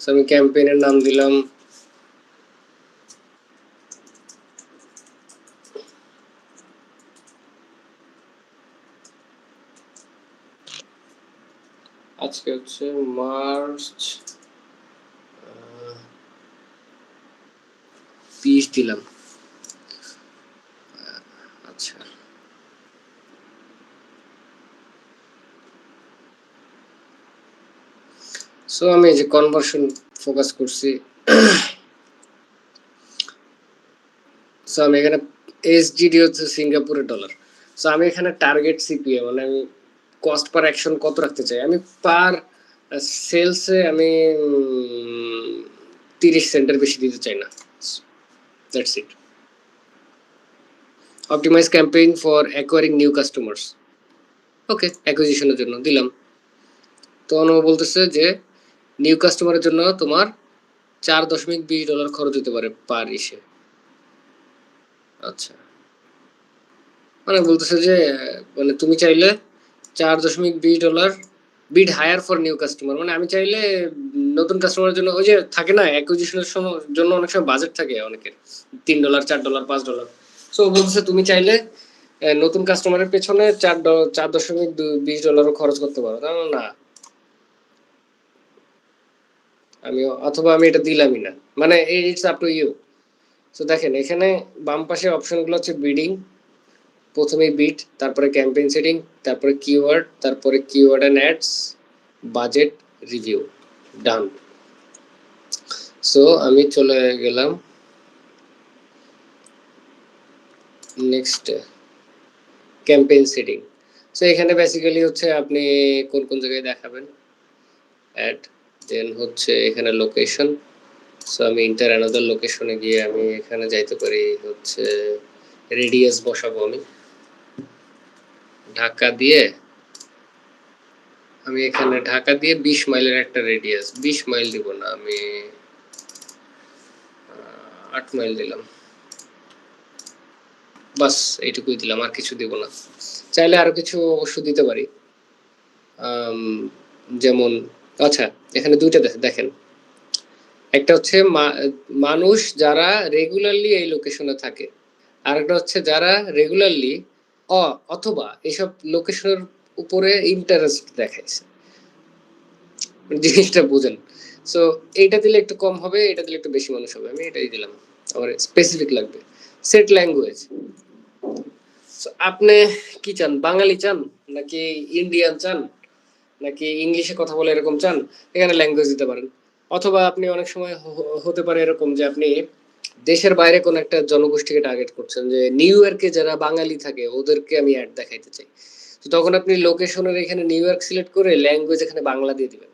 সো আমি ক্যাম্পেইনের নাম দিলাম আজকে হচ্ছে মার্চ 20 দিলাম। আচ্ছা সো আমি এই যে কনভার্সন ফোকাস করছি। সো আমি এখানে এসজিডি হচ্ছে সিঙ্গাপুরের ডলার। সো আমি এখানে টার্গেট সিপিএ মানে আমি কস্ট পার অ্যাকশন কত রাখতে চাই, আমি পার সেলসে আমি 30 সেন্টের বেশি দিতে চাই না। That's it. Optimise campaign for acquiring new customers, okay অ্যাকুইজিশনের জন্য দিলাম। তো অনুভব বলতেছে যে নিউ কাস্টমারের জন্য তোমার $4.20 খরচ হতে পারে পার ইসে। আচ্ছা, মানে বলতেছে যে মানে তুমি চাইলে $4.20 বিড হায়ার ফর নিউ কাস্টমার, মানে আমি চাইলে নতুন কাস্টমারের জন্য ওই যে থাকে না অ্যাকুইজিশনের জন্য অনেক সময় বাজেট থাকে অনেকের $3, $4, $5। সো বলতেছে তুমি চাইলে নতুন কাস্টমারের পেছনে $4.20 খরচ করতে পারো। না আমি অথবা আমি এটা দিলামই না, মানে ইটস আপ টু ইউ। তো দেখেন এখানে বাম পাশে অপশনগুলো হচ্ছে বিডিং, প্রথমে বিট, তারপরে ক্যাম্পেইন সেটিং, তারপরে কিওয়ার্ড, তারপরে keyword and ads, budget, review, done. So আমি চলে গেলাম নেক্সট ক্যাম্পেইন সেটিং। সো এখানে বেসিক্যালি হচ্ছে আপনি কোন কোন জায়গায় দেখাবেন অ্যাড, দেন হচ্ছে এখানে লোকেশন। সো আমি ইন্টার অ্যানাদার লোকেশনে গিয়ে আমি এখানে যাইতে পারি হচ্ছে রেডিয়াস বসাবো আমি ঢাকা দিয়ে, আমি এখানে ঢাকা দিয়ে 20 মাইলের একটা রেডিয়াস, 20 মাইল দিব না, আমি 8 মাইল দিলাম, বাস এইটুকুই দিলাম, আর কিছু দিব না। চাইলে আরো কিছু অবশ্য দিতে পারি, যেমন আচ্ছা এখানে দুইটা দেখেন, একটা হচ্ছে মানুষ যারা রেগুলারলি এই লোকেশনে থাকে, আর একটা হচ্ছে যারা রেগুলারলি অথবা এইসব লোকেশনের উপরে ইন্টারেস্ট দেখাইছে, জিনিসটা বুঝেন। সো এইটা দিলে একটু কম হবে, এটা দিলে একটু বেশি মানুষ হবে, আমি এটাই দিলাম। আমার স্পেসিফিক লাগবে সেট ল্যাঙ্গুয়েজ। আপনি কি চান, বাঙালি চান নাকি ইন্ডিয়ান চান নাকি ইংলিশে কথা বলে এরকম চান, এখানে ল্যাঙ্গুয়েজ দিতে পারেন। অথবা আপনি অনেক সময় হতে পারে এরকম যে আপনি দেশের বাইরে কোন একটা জনগোষ্ঠীকে টার্গেট করছেন, যে নিউ ইয়র্কে যারা বাঙালি থাকে ওদেরকে আমি অ্যাড দেখাইতে চাই, তো তখন আপনি লোকেশনের এখানে নিউ ইয়র্ক সিলেক্ট করে ল্যাঙ্গুয়েজ এখানে বাংলা দিয়ে দিবেন,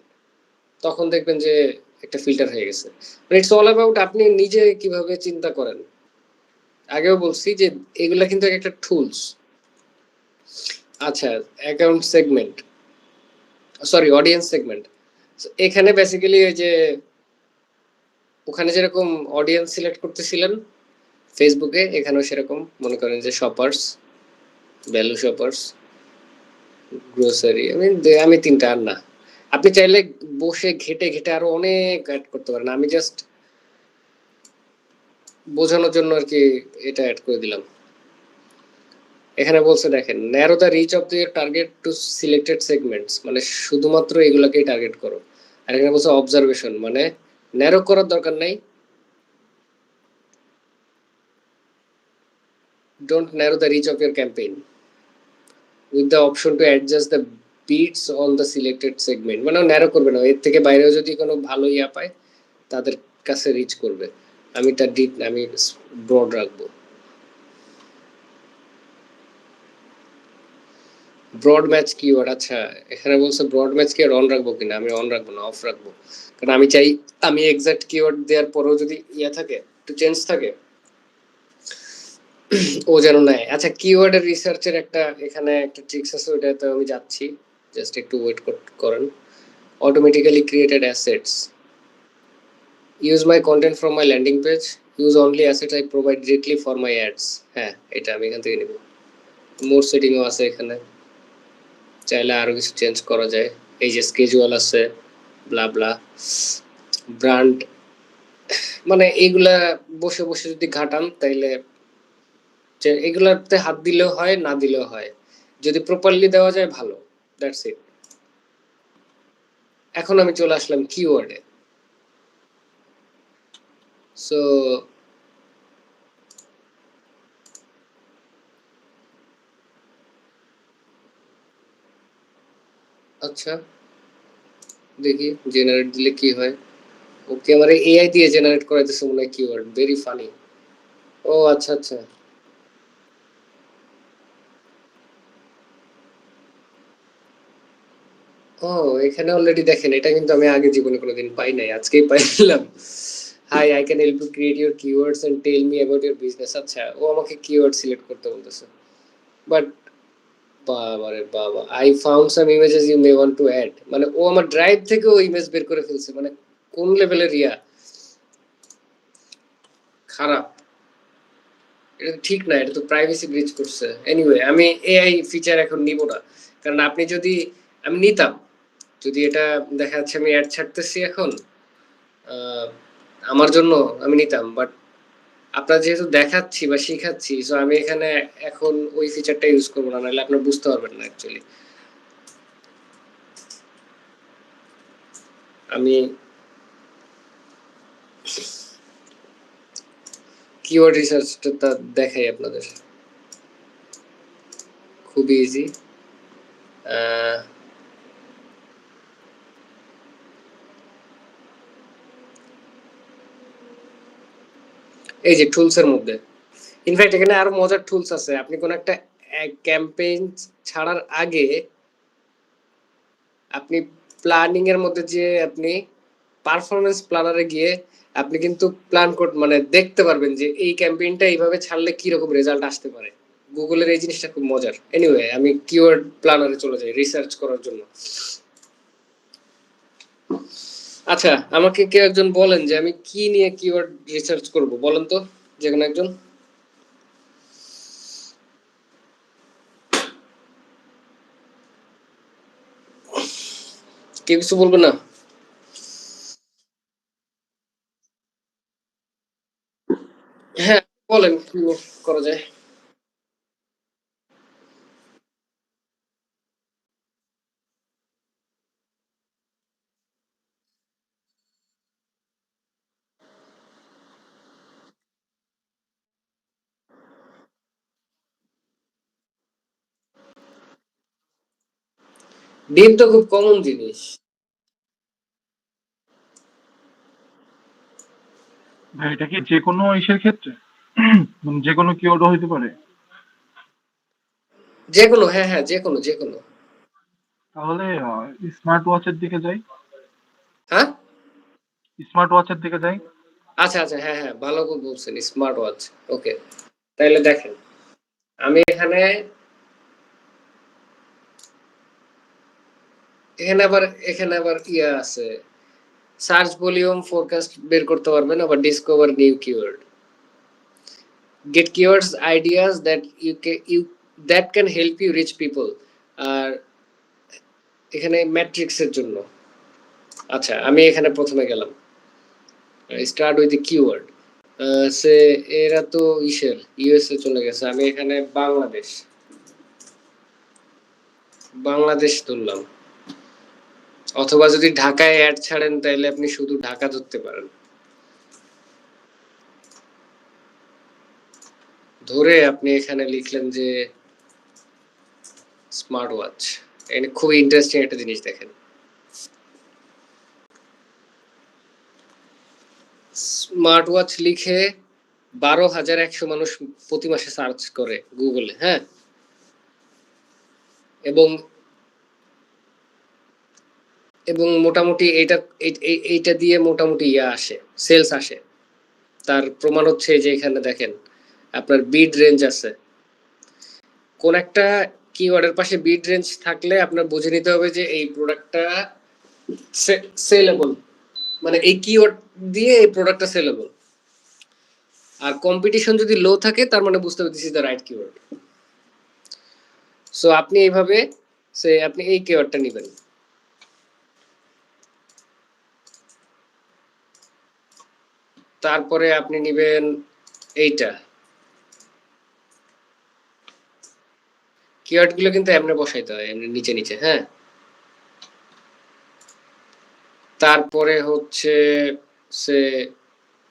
তখন দেখবেন যে একটা ফিল্টার হয়ে গেছে। ইটস অল অ্যাবাউট আপনি নিজে কিভাবে চিন্তা করেন। আগেও বলছি যে এগুলা কিন্তু একটা টুলস। আচ্ছা, account segment, sorry audience segment, এখানে বেসিক্যালি ওই যে ওখানে যেরকম অডিয়েন্স সিলেক্ট করতেছিলেন ফেসবুকে, এখানেও সেরকম মনে করেন যে শপার্স, ভ্যালু শপার্স, গ্রোসারি, আমি তিনটা, আর না আপনি চাইলে বসে ঘেটে ঘেটে আরো অনেক অ্যাড করতে পারেন, আমি জাস্ট বোঝানোর জন্য আর কি এটা অ্যাড করে দিলাম। এখানে বলছে দেখেন narrow the reach of the target to selected segments, মানে শুধুমাত্র এগুলাকেই টার্গেট করো। আর এখানে বলছে অবজারভেশন, মানে ন্যারো করার দরকার নাই, don't narrow the reach of your campaign with the option to adjust the bids on the selected segment, মানে ন্যারো করবে না, এর থেকে বাইরেও যদি কোনো ভালো ইয়া পায় তাদের কাছে রিচ করবে। আমি তার ডিপ আমি ব্রড রাখবো, ব্রড ম্যাচ কিওয়ার্ড। আচ্ছা এখানে বলছে ব্রড ম্যাচ কিওয়ার্ড অন রাখবো কিনা, আমি অন রাখবো না, অফ রাখবো, কারণ আমি চাই আমি এক্সাক্ট কিওয়ার্ড দেওয়ার পরেও যদি ইয়া থাকে একটু চেঞ্জ থাকে ও যেন নেয়। আচ্ছা কিওয়ার্ডের রিসার্চের একটা এখানে একটা ট্রিক্স আছে, ওইটাতে আমি যাচ্ছি, জাস্ট একটু ওয়েট করেন। Automatically created assets, use my content from my landing page, use only assets I provide directly for my ads. হ্যাঁ এটা আমি এখান থেকে নিব। মোর সেটিংও আছে এখানে, চাইলে আরো কিছু চেঞ্জ করা যায়, এই যে স্কেজুয়াল আছে, ব্লা ব্লা, ব্র্যান্ড, মানে এইগুলা বসে বসে যদি ঘাটান তাইলে এগুলাতে হাত দিলেও হয় না দিলেও হয়, যদি প্রপারলি দেওয়া যায় ভালো। That's it. এখন আমি চলে আসলাম কিওয়ার্ডে। সো আচ্ছা দেখি জেনারেট দিলে কি হয়। ওকে আমার এআই দিয়ে জেনারেট করাইতেছে মনে হয় কিওয়ার্ড, ভেরি ফানি। ও আচ্ছা আচ্ছা, ও এখানে অলরেডি দেখেন, এটা কিন্তু আমি আগে জীবনে কোনোদিন পাই নাই, আজকেই পাইলাম। Hi, I can help you create your keywords and tell me about your business. আচ্ছা, ও আমাকে কিওয়ার্ড সিলেক্ট করতে বলতেছে, বাট বাবা রে বাবা, I found some images you may want to add. মানে ও আমার ড্রাইভ থেকে ও ইমেজ বের করে ফেলছে, মানে কোন লেভেলের খারাপ। এটা তো ঠিক না, এটা তো প্রাইভেসি ব্রিচ করছে। এনিওয়ে, আমি এআই ফিচার এখন নিব না, কারণ আপনি যদি, আমি নিতাম যদি এটা দেখা যাচ্ছে আমি অ্যাড ছাড়তেছি এখন, আহ, আমার জন্য আমি নিতাম, বাট আপনার যেহেতু দেখাচ্ছি বা শিখাচ্ছি, সো আমি এখানে এখন ওই ফিচারটা ইউজ করবো না, নাহলে আপনার বুঝতে পারবেন না অ্যাকচুয়ালি। আমি কিওয়ার্ড রিসার্চটা দেখাই আপনাদের, খুবই ইজি। এই যে টুলস এর মধ্যে, ইনফ্যাক্ট এখানে আরো মজার টুলস আছে। আপনি কোন একটা ক্যাম্পেইন ছাড়ার আগে আপনি প্ল্যানিং এর মধ্যে যে আপনি পারফরমেন্স প্ল্যানারে গিয়ে আপনি কিন্তু প্ল্যান মানে দেখতে পারবেন যে এই ক্যাম্পেইনটা এইভাবে ছাড়লে কি রকম রেজাল্ট আসতে পারে। গুগলের এই জিনিসটা খুব মজার। এনিওয়ে, আমি কিওয়ার্ড প্ল্যানারে চলে যাই রিসার্চ করার জন্য। আচ্ছা, আমাকে কেউ একজন বলেন যে আমি কি নিয়ে কিওয়ার্ড রিসার্চ করব, বলেন তো, যে কোনো একজন। কেউ কিছু বলবে না? হ্যাঁ, বলেন কি নিয়ে করা যায়। ডিম তো খুব কমন জিনিস। ভাই এটা কি যে কোনো ইসের ক্ষেত্রে মানে যে কোনো কিওয়ার্ডও হইতে পারে? যে কোনো, হ্যাঁ হ্যাঁ, যে কোনো যে কোনো। তাহলে স্মার্ট ওয়াচের দিকে যাই। হ্যাঁ, স্মার্ট ওয়াচের দিকে যাই। আচ্ছা আচ্ছা, হ্যাঁ হ্যাঁ, ভালো করে বলছেন, স্মার্ট ওয়াচ। ওকে, তাহলে দেখেন, আমি এখানে এখানে আবার এখানে আবার ইয়া আছে, সার্চ ভলিউম ফোরকাস্ট বের করতে পারবেন, আবার discover new keyword, get keywords ideas that you that can help you reach people. আর এখানে ম্যাট্রিক্সের জন্য, আচ্ছা আমি এখানে প্রথমে গেলাম, স্টার্ট উইথ কিওয়ার্ড। সে এরা তো ইসের ইউএসএ চলে গেছে, আমি এখানে বাংলাদেশ বাংলাদেশ তুললাম। অথবা যদি ঢাকায় অ্যাড ছাড়েন তাহলে আপনি শুধু ঢাকা ধরতে পারেন, ধরে আপনি এখানে লিখলেন যে স্মার্ট ওয়াচ। এখানে খুব ইন্টারেস্টিং একটা জিনিস দেখেন, স্মার্ট ওয়াচ লিখে 12,100 মানুষ প্রতি মাসে সার্চ করে গুগলে, হ্যাঁ, এবং এবং মোটামুটি এইটা দিয়ে মোটামুটি ইয়া আসে, সেলস আসে। তার প্রমাণ হচ্ছে যে এখানে দেখেন আপনার বিড রেঞ্জ আছে, কোন একটা কিওয়ার্ডের পাশে বিড রেঞ্জ থাকলে আপনার বুঝে নিতে হবে যে এই প্রোডাক্টটা সেলেবল, মানে এই কিওয়ার্ড দিয়ে এই প্রোডাক্টটা সেলেবল। আর কম্পিটিশন যদি লো থাকে তার মানে বুঝতে হবে this is the right keyword. So আপনি এইভাবে আপনি এই কিওয়ার্ডটা নেবেন, তারপরে আপনি নেবেন এইটা। কিওয়ার্ড গুলো কিন্তু এমনি বসাইতে হয়, এমনি নিচে নিচে, হ্যাঁ। তারপরে হচ্ছে সে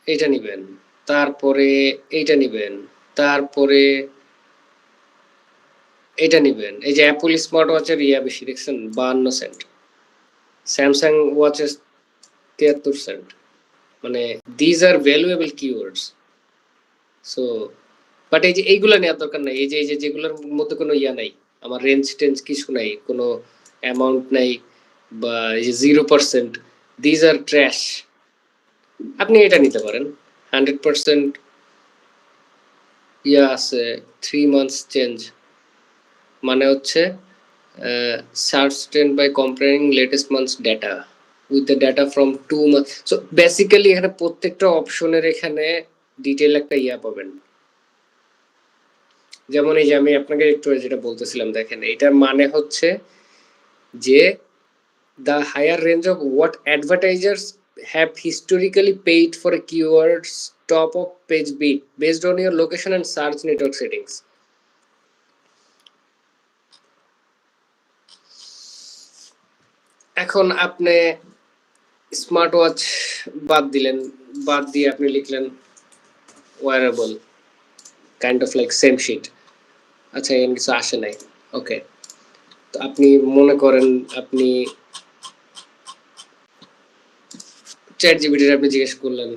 এইটা নিবেন, তারপরে এইটা নিবেন, তারপরে এটা নিবেন। এই যে অ্যাপল স্মার্ট ওয়াচের ইয়া বেশি দেখছেন, 52 সেন্ট, স্যামসাং ওয়াচের 73 সেন্ট। মানে these are valuable keywords. So but এই যে এইগুলা নেওয়ার দরকার নাই, এই যে যেগুলোর মধ্যে কোনো ইয়া নাই, আমার রেঞ্জ টেঞ্জ কিছু নাই, কোনো অ্যামাউন্ট নাই, বা 0%, দিজ আর ট্র্যাশ, আপনি এটা নিতে পারেন। 100% ইয়া আছে, 3 months চেঞ্জ, মানে হচ্ছে search trend by comparing latest month's data with the data from 2 months. So basically এখানে প্রত্যেকটা অপশনের এখানে ডিটেইল একটা ইয়া পাবেন। যেমন এই যে আমি আপনাকে একটু যেটা বলতেছিলাম, দেখেন এটার মানে হচ্ছে যে the higher range of what advertisers have historically paid for a keyword's top of page beat based on your location and search network settings. এখন আপনি স্মার্ট ওয়াচ বাদ দিলেন, বাদ দিয়ে আপনি লিখলেন wearable, kind of like same shit. আচ্ছা, এখানে কিছু আসে নাই, ওকে। তো আপনি মনে করেন আপনি চ্যাট জিপিটির আপনি জিজ্ঞেস করলেন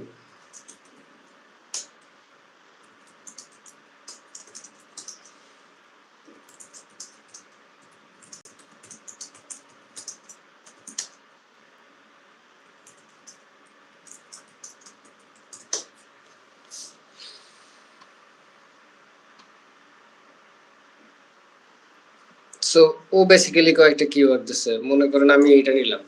সো ও বেসিক্যালি কয়েকটা কিওয়ার্ড দিছে, মনে করেন আমি এইটা নিলাম,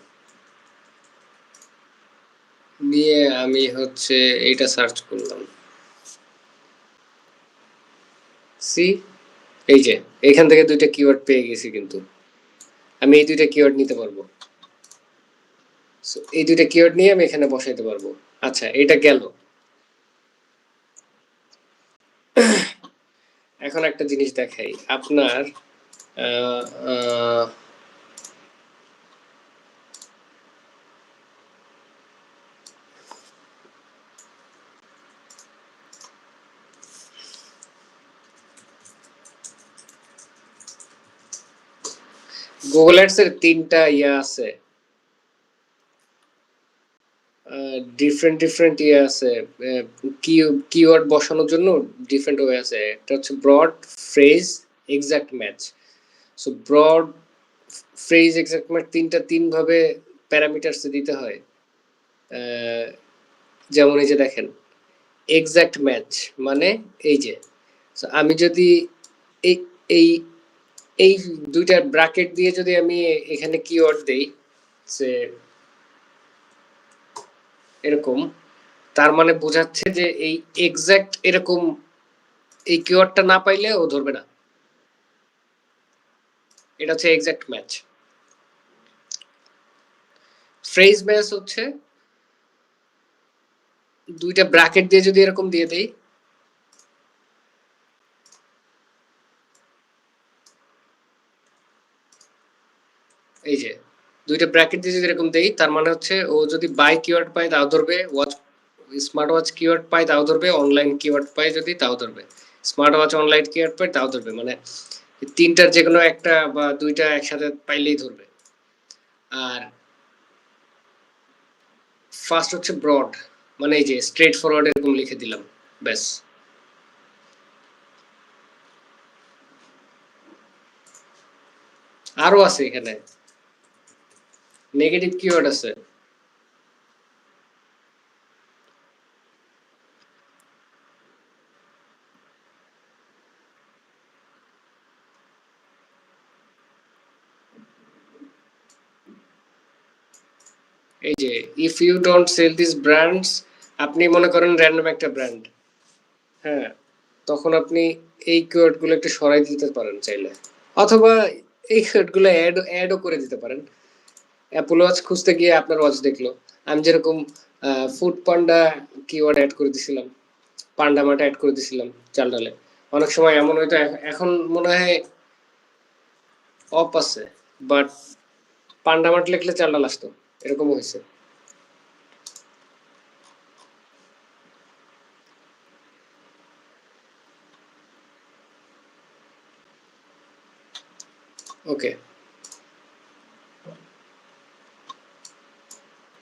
নিয়ে আমি হচ্ছে এইটা সার্চ করলাম, সি এই যে এখান থেকে দুইটা কিওয়ার্ড পেয়ে গেছি, কিন্তু আমি এই দুইটা কিওয়ার্ড নিতে পারবো। সো এই দুইটা কিওয়ার্ড নিয়ে আমি এখানে বসাইতে পারবো। আচ্ছা, এটা গেল। এখন একটা জিনিস দেখাই আপনার, গুগল অ্যাডস এর তিনটা ইয়া আছে, ডিফারেন্ট ইয়ে আছে, কিওয়ার্ড বসানোর জন্য ডিফারেন্ট ওয়ে আছে। একটা হচ্ছে broad, phrase, exact match. So broad, phrase, exact match তিন ভাবে প্যারামিটারস দিতে হয়। যেমন এই যে দেখেন এক্সাক্ট ম্যাচ মানে এই যে আমি যদি এই এই এই দুইটা ব্র্যাকেট দিয়ে যদি আমি এখানে কিওয়ার্ড দেই সে এরকম, তার মানে বোঝাচ্ছে যে এই এক্সাক্ট এরকম এই কিওয়ার্ডটা না পাইলে ও ধরবে না। এটা হচ্ছে এক্সাক্ট ম্যাচ। ফ্রেজ ম্যাচ হচ্ছে দুইটা ব্র্যাকেট দিয়ে যদি এরকম দিয়ে দেই, এই যে দুইটা ব্র্যাকেট দিয়ে যদি এরকম দেই, তার মানে হচ্ছে ও যদি বাই কিওয়ার্ড পায় তাও ধরবে, ওয়াচ স্মার্ট ওয়াচ কিওয়ার্ড পায় তাও ধরবে, অনলাইন কিওয়ার্ড পায় যদি তাও ধরবে, স্মার্ট ওয়াচ অনলাইন কিওয়ার্ড পায় তাও ধরবে, মানে তিনটার যে কোনো একটা বা দুইটা একসাথে পাইলেই ধরবে। আর ফার্স্ট হচ্ছে ব্রড, মানে এই যে স্ট্রেট ফরওয়ার্ড এরকম লিখে দিলাম, ব্যাস। আরো আছে এখানে নেগেটিভ কিওয়ার্ড আছে, এই যে if you don't sell this brands, আপনি মনে করেন র্যান্ডম একটা ব্র্যান্ড, হ্যাঁ, তখন আপনি এই কিওয়ার্ড গুলো একটু সরাই দিতে পারেন চাইলে, অথবা এই কিওয়ার্ড গুলো অ্যাডও করে দিতে পারেন। অ্যাপল ওয়াচ খুঁজতে গিয়ে আপনার ওয়াচ দেখলো, আমি যেরকম ফুড পান্ডা কিওয়ার্ড অ্যাড করে দিছিলাম, পান্ডা মাটা অ্যাড করে দিছিলাম চাল ডালে। অনেক সময় এমন হয়তো এখন মনে হয় অফ আছে, বাট পান্ডা মাট লিখলে চাল ডাল আসতো, এরকমও হয়েছে। ওকে,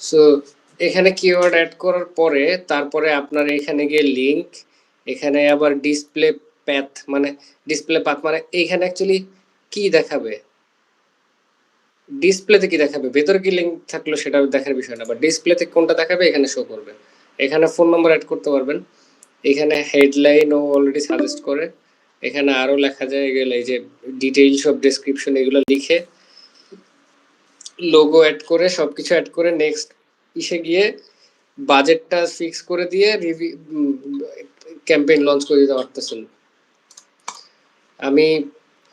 সো এখানে কিওয়ার্ড অ্যাড করার পরে তারপরে আপনার এখানে গিয়ে লিংক, এখানে আবার ডিসপ্লে প্যাথ, মানে ডিসপ্লে পাথ মানে এইখানে অ্যাকচুয়ালি কি দেখাবে, ডিসপ্লেতে কি দেখাবে, ভেতরে কি লিঙ্ক থাকলো সেটা দেখার বিষয় না, বা ডিসপ্লেতে কোনটা দেখাবে এখানে শো করবে। এখানে ফোন নম্বর অ্যাড করতে পারবেন, এখানে হেডলাইন ও অলরেডি সাজেস্ট করে, এখানে আরো লেখা যায় এগুলো, এই যে ডিটেইলস অফ ডেসক্রিপশন এগুলো লিখে লোগো অ্যাড করে সবকিছু অ্যাড করে নেক্সট ইসে গিয়ে বাজেটটা ফিক্স করে দিয়ে ক্যাম্পেইন লঞ্চ করে দিতে পারতেছেন। আমি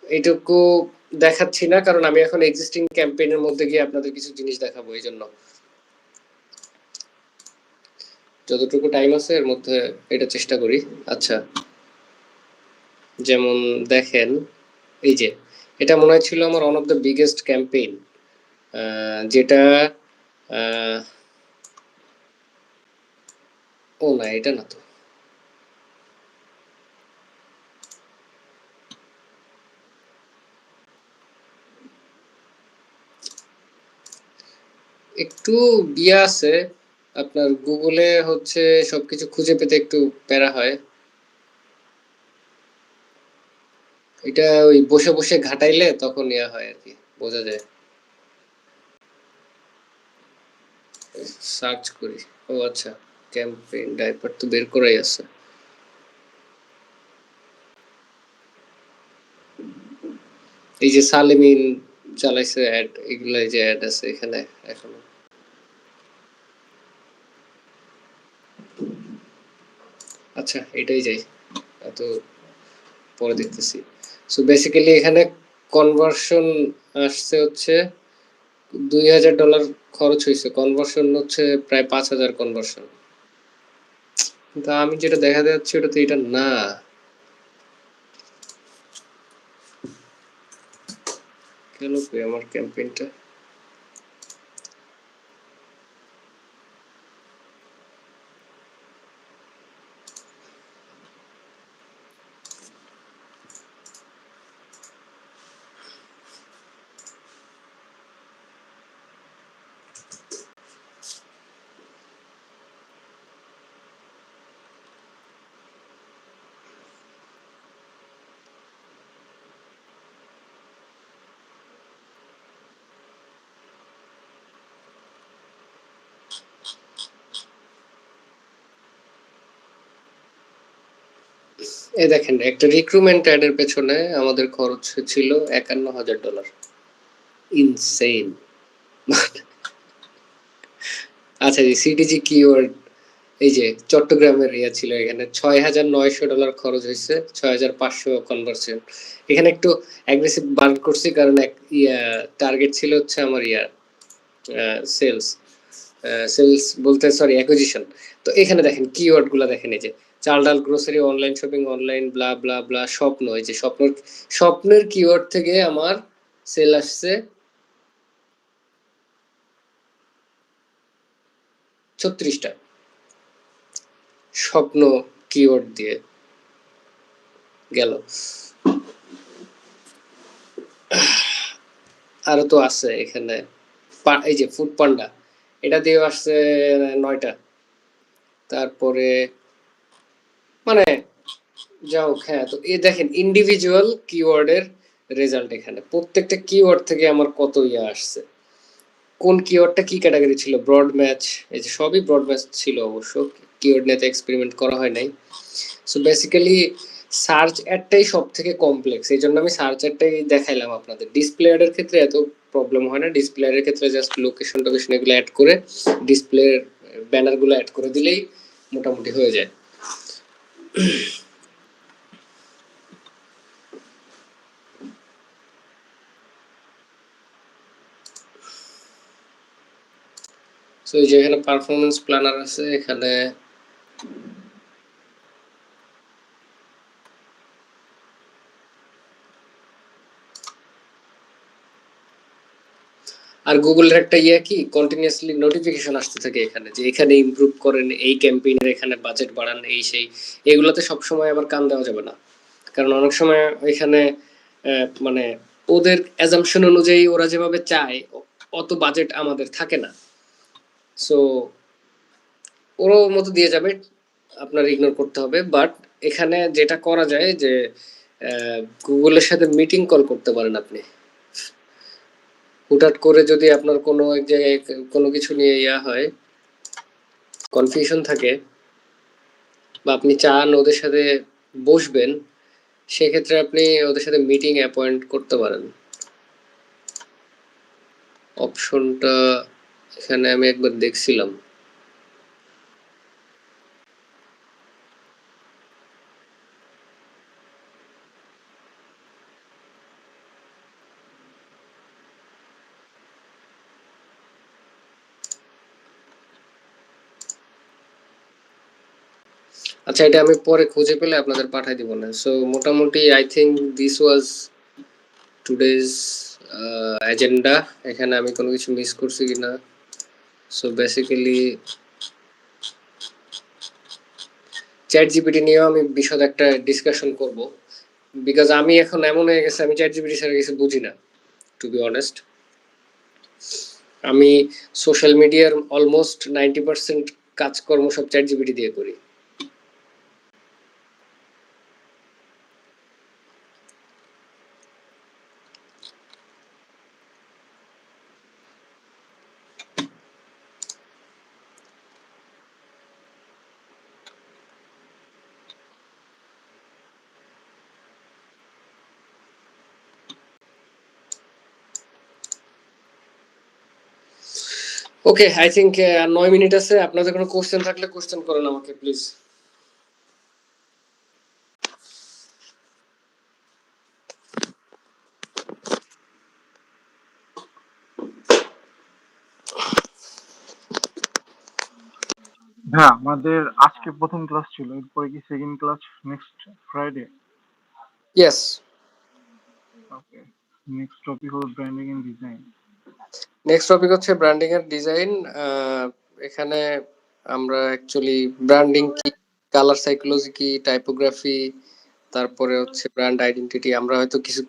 এইটুকু দেখাচ্ছি না কারণ আমি এখন এক্সিস্টিং ক্যাম্পেইনের মধ্যে গিয়ে আপনাদের কিছু জিনিস দেখাবো, এই জন্য যতটুকু টাইম আছে এর মধ্যে এটা চেষ্টা করি। আচ্ছা, যেমন দেখেন এই যে এটা মনে হয় ছিল আমার one of the biggest campaign, যেটা ও না এটা না তো, একটু বিয়া আছে আপনার গুগলে হচ্ছে সবকিছু খুঁজে পেতে একটু প্যারা হয়, এটা ওই বসে বসে ঘাটাইলে তখন ইয়া হয় আর কি, বোঝা যায়। সার্চ করি, ও আচ্ছা ক্যাম্পেইন ডাইপার তো বের করাই আছে। এই যে সালেমিন চালাইছে অ্যাড, এগুলা যে অ্যাড আছে এখানে এখনো। আচ্ছা এটাই যাই, এত পরে দেখতেছি। সো বেসিক্যালি এখানে কনভার্সন আসছে হচ্ছে $2000 খরচ হয়েছে, কনভার্সন হচ্ছে প্রায় 5000 কনভার্সন। কিন্তু আমি যেটা দেখা যাচ্ছে ওটা তো এটা না। কেন কই আমার ক্যাম্পেইনটা, এই দেখেন একটা রিক্রুটমেন্ট অ্যাড এর পেছনে আমাদের খরচ ছিল $51,000। ইনসেইন। আচ্ছা এই সিটিজি কিওয়ার্ড, এই যে চট্টগ্রামের ইয়া ছিল, এখানে $6,900 খরচ হয়েছে, 6,500 কনভার্সন। এখানে একটু অ্যাগ্রেসিভ বার্ন করছি কারণ এক ইয়া টার্গেট ছিল হচ্ছে আমার ইয়া সেলস, সেলস বলতে সরি অ্যাকুইজিশন। তো এখানে দেখেন কিওয়ার্ড গুলা দেখেন, এই যে চাল ডাল গ্রোসারি অনলাইন শপিং অনলাইন ব্লা ব্লা ব্লা স্বপ্ন, এই যে স্বপ্নের কিওয়ার্ড থেকে আমার সেল আসছে 36টা স্বপ্ন কিওয়ার্ড দিয়ে গেল। আরো তো আছে এখানে, এই যে ফুড পান্ডা এটা দিয়ে আসছে 9টা। তারপরে মানে যাও, হ্যাঁ তো এই দেখেন ইন্ডিভিজুয়াল কিওয়ার্ডের রেজাল্ট, এখানে প্রত্যেকটা কিওয়ার্ড থেকে আমার কত ইয়া আসছে, কোন কিওয়ার্ডটা কি ক্যাটাগরি ছিল, ব্রড ম্যাচ, এই যে সবই ব্রড ম্যাচ ছিল অবশ্য, কিওয়ার্ড নিয়ে এক্সপেরিমেন্ট করা হয় নাই। সো বেসিক্যালি সার্চ অ্যাডটাই সব থেকে কমপ্লেক্স, এই জন্য আমি সার্চ অ্যাডটাই দেখাইলাম আপনাদের। ডিসপ্লে অ্যাডের ক্ষেত্রে এত প্রবলেম হয় না, ডিসপ্লে অ্যাডের ক্ষেত্রে জাস্ট লোকেশন টোকেশন এগুলো অ্যাড করে ডিসপ্লে ব্যানারগুলো অ্যাড করে দিলেই মোটামুটি হয়ে যায়। সো এই যে এখানে পারফরমেন্স প্ল্যানার আছে এখানে, আর গুগলের একটা ইয়া কি কন্টিনিউয়াসলি নোটিফিকেশন আসতে থাকে এখানে, যে এখানে ইমপ্রুভ করেন, এই ক্যাম্পেইনের এখানে বাজেট বাড়ান, এই সেই, এগুলোতে সবসময় আবার কান দেওয়া যাবে না, কারণ অনেক সময় এখানে মানে ওদের অ্যাজাম্পশন অনুযায়ী ওরা যেভাবে চায় অত বাজেট আমাদের থাকে না। সো ওরও মতো দিয়ে যাবে, আপনার ইগনোর করতে হবে। বাট এখানে যেটা করা যায় যে গুগলের সাথে মিটিং কল করতে পারেন আপনি, হুটহাট করে যদি আপনার কোনো এক জায়গায় কোনো কিছু নিয়ে ইয়া হয়, কনফিউশন থাকে, বা আপনি চান ওদের সাথে বসবেন, সেক্ষেত্রে আপনি ওদের সাথে মিটিং অ্যাপয়েন্ট করতে পারেন। অপশনটা এখানে আমি একবার দেখছিলাম। আচ্ছা, এটা আমি পরে খুঁজে পেলে আপনাদের পাঠাই দিব না। সো মোটামুটি I think this was today's agenda. এখানে আমি কোনো কিছু মিস করছি কিনা। সো বেসিক্যালি চ্যাট জিপিটি নিয়েও আমি বিশদ একটা ডিসকাশন করব, বিকজ আমি এখন এমন হয়ে গেছে আমি চ্যাট জিপিটি ছাড়া কিছু বুঝি না, টু বি অনেস্ট। আমি সোশ্যাল মিডিয়ার অলমোস্ট 90% কাজকর্ম সব চ্যাট জিপিটি দিয়ে করি। ওকে, আই থিঙ্ক 9 মিনিট আছে। আপনাদের কোনো কোশ্চেন থাকলে কোশ্চেন করেন আমাকে প্লিজ। হ্যাঁ, আমাদের আজকে প্রথম ক্লাস ছিল, এরপরে কি second class next Friday? Yes, okay, next topic হলো branding and design. Next topic হচ্ছে ব্র্যান্ডিং এর ডিজাইন। এখানে আমরা অ্যাকচুয়ালি ব্র্যান্ডিং কি, কালার সাইকোলজি কি, টাইপোগ্রাফি, তারপরে হচ্ছে ব্র্যান্ড আইডেন্টিটি, আমরা হয়তো কিছু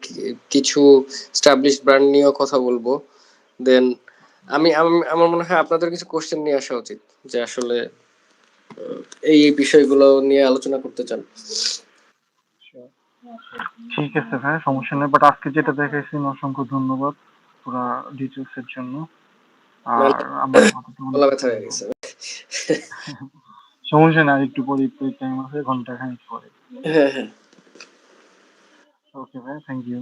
কিছু স্টাবলিশ ব্র্যান্ড নিয়েও কথা বলবো। দেন আমার মনে হয় আপনাদের কিছু কোশ্চেন নিয়ে আসা উচিত, যে আসলে এই এই বিষয়গুলো নিয়ে আলোচনা করতে চান। ঠিক আছে ভাই, সমস্যা নেই, বাট আজকে যেটা দেখাইছেন অসংখ্য ধন্যবাদ পুরা ডিটেলস এর জন্য। আর আমার গলা ব্যথা হয়ে গেছে। সমস্যা না, একটু পরে টাইম আছে, ঘন্টা খানিক পরে। হ্যাঁ হ্যাঁ, ওকে ভাই, থ্যাংক ইউ।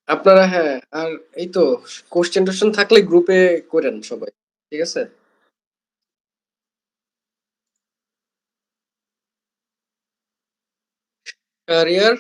আপনারা হ্যাঁ, আর এই তো কোশ্চেন টোশ্চেন থাকলে গ্রুপে করেন সবাই, ঠিক আছে? ক্যারিয়ার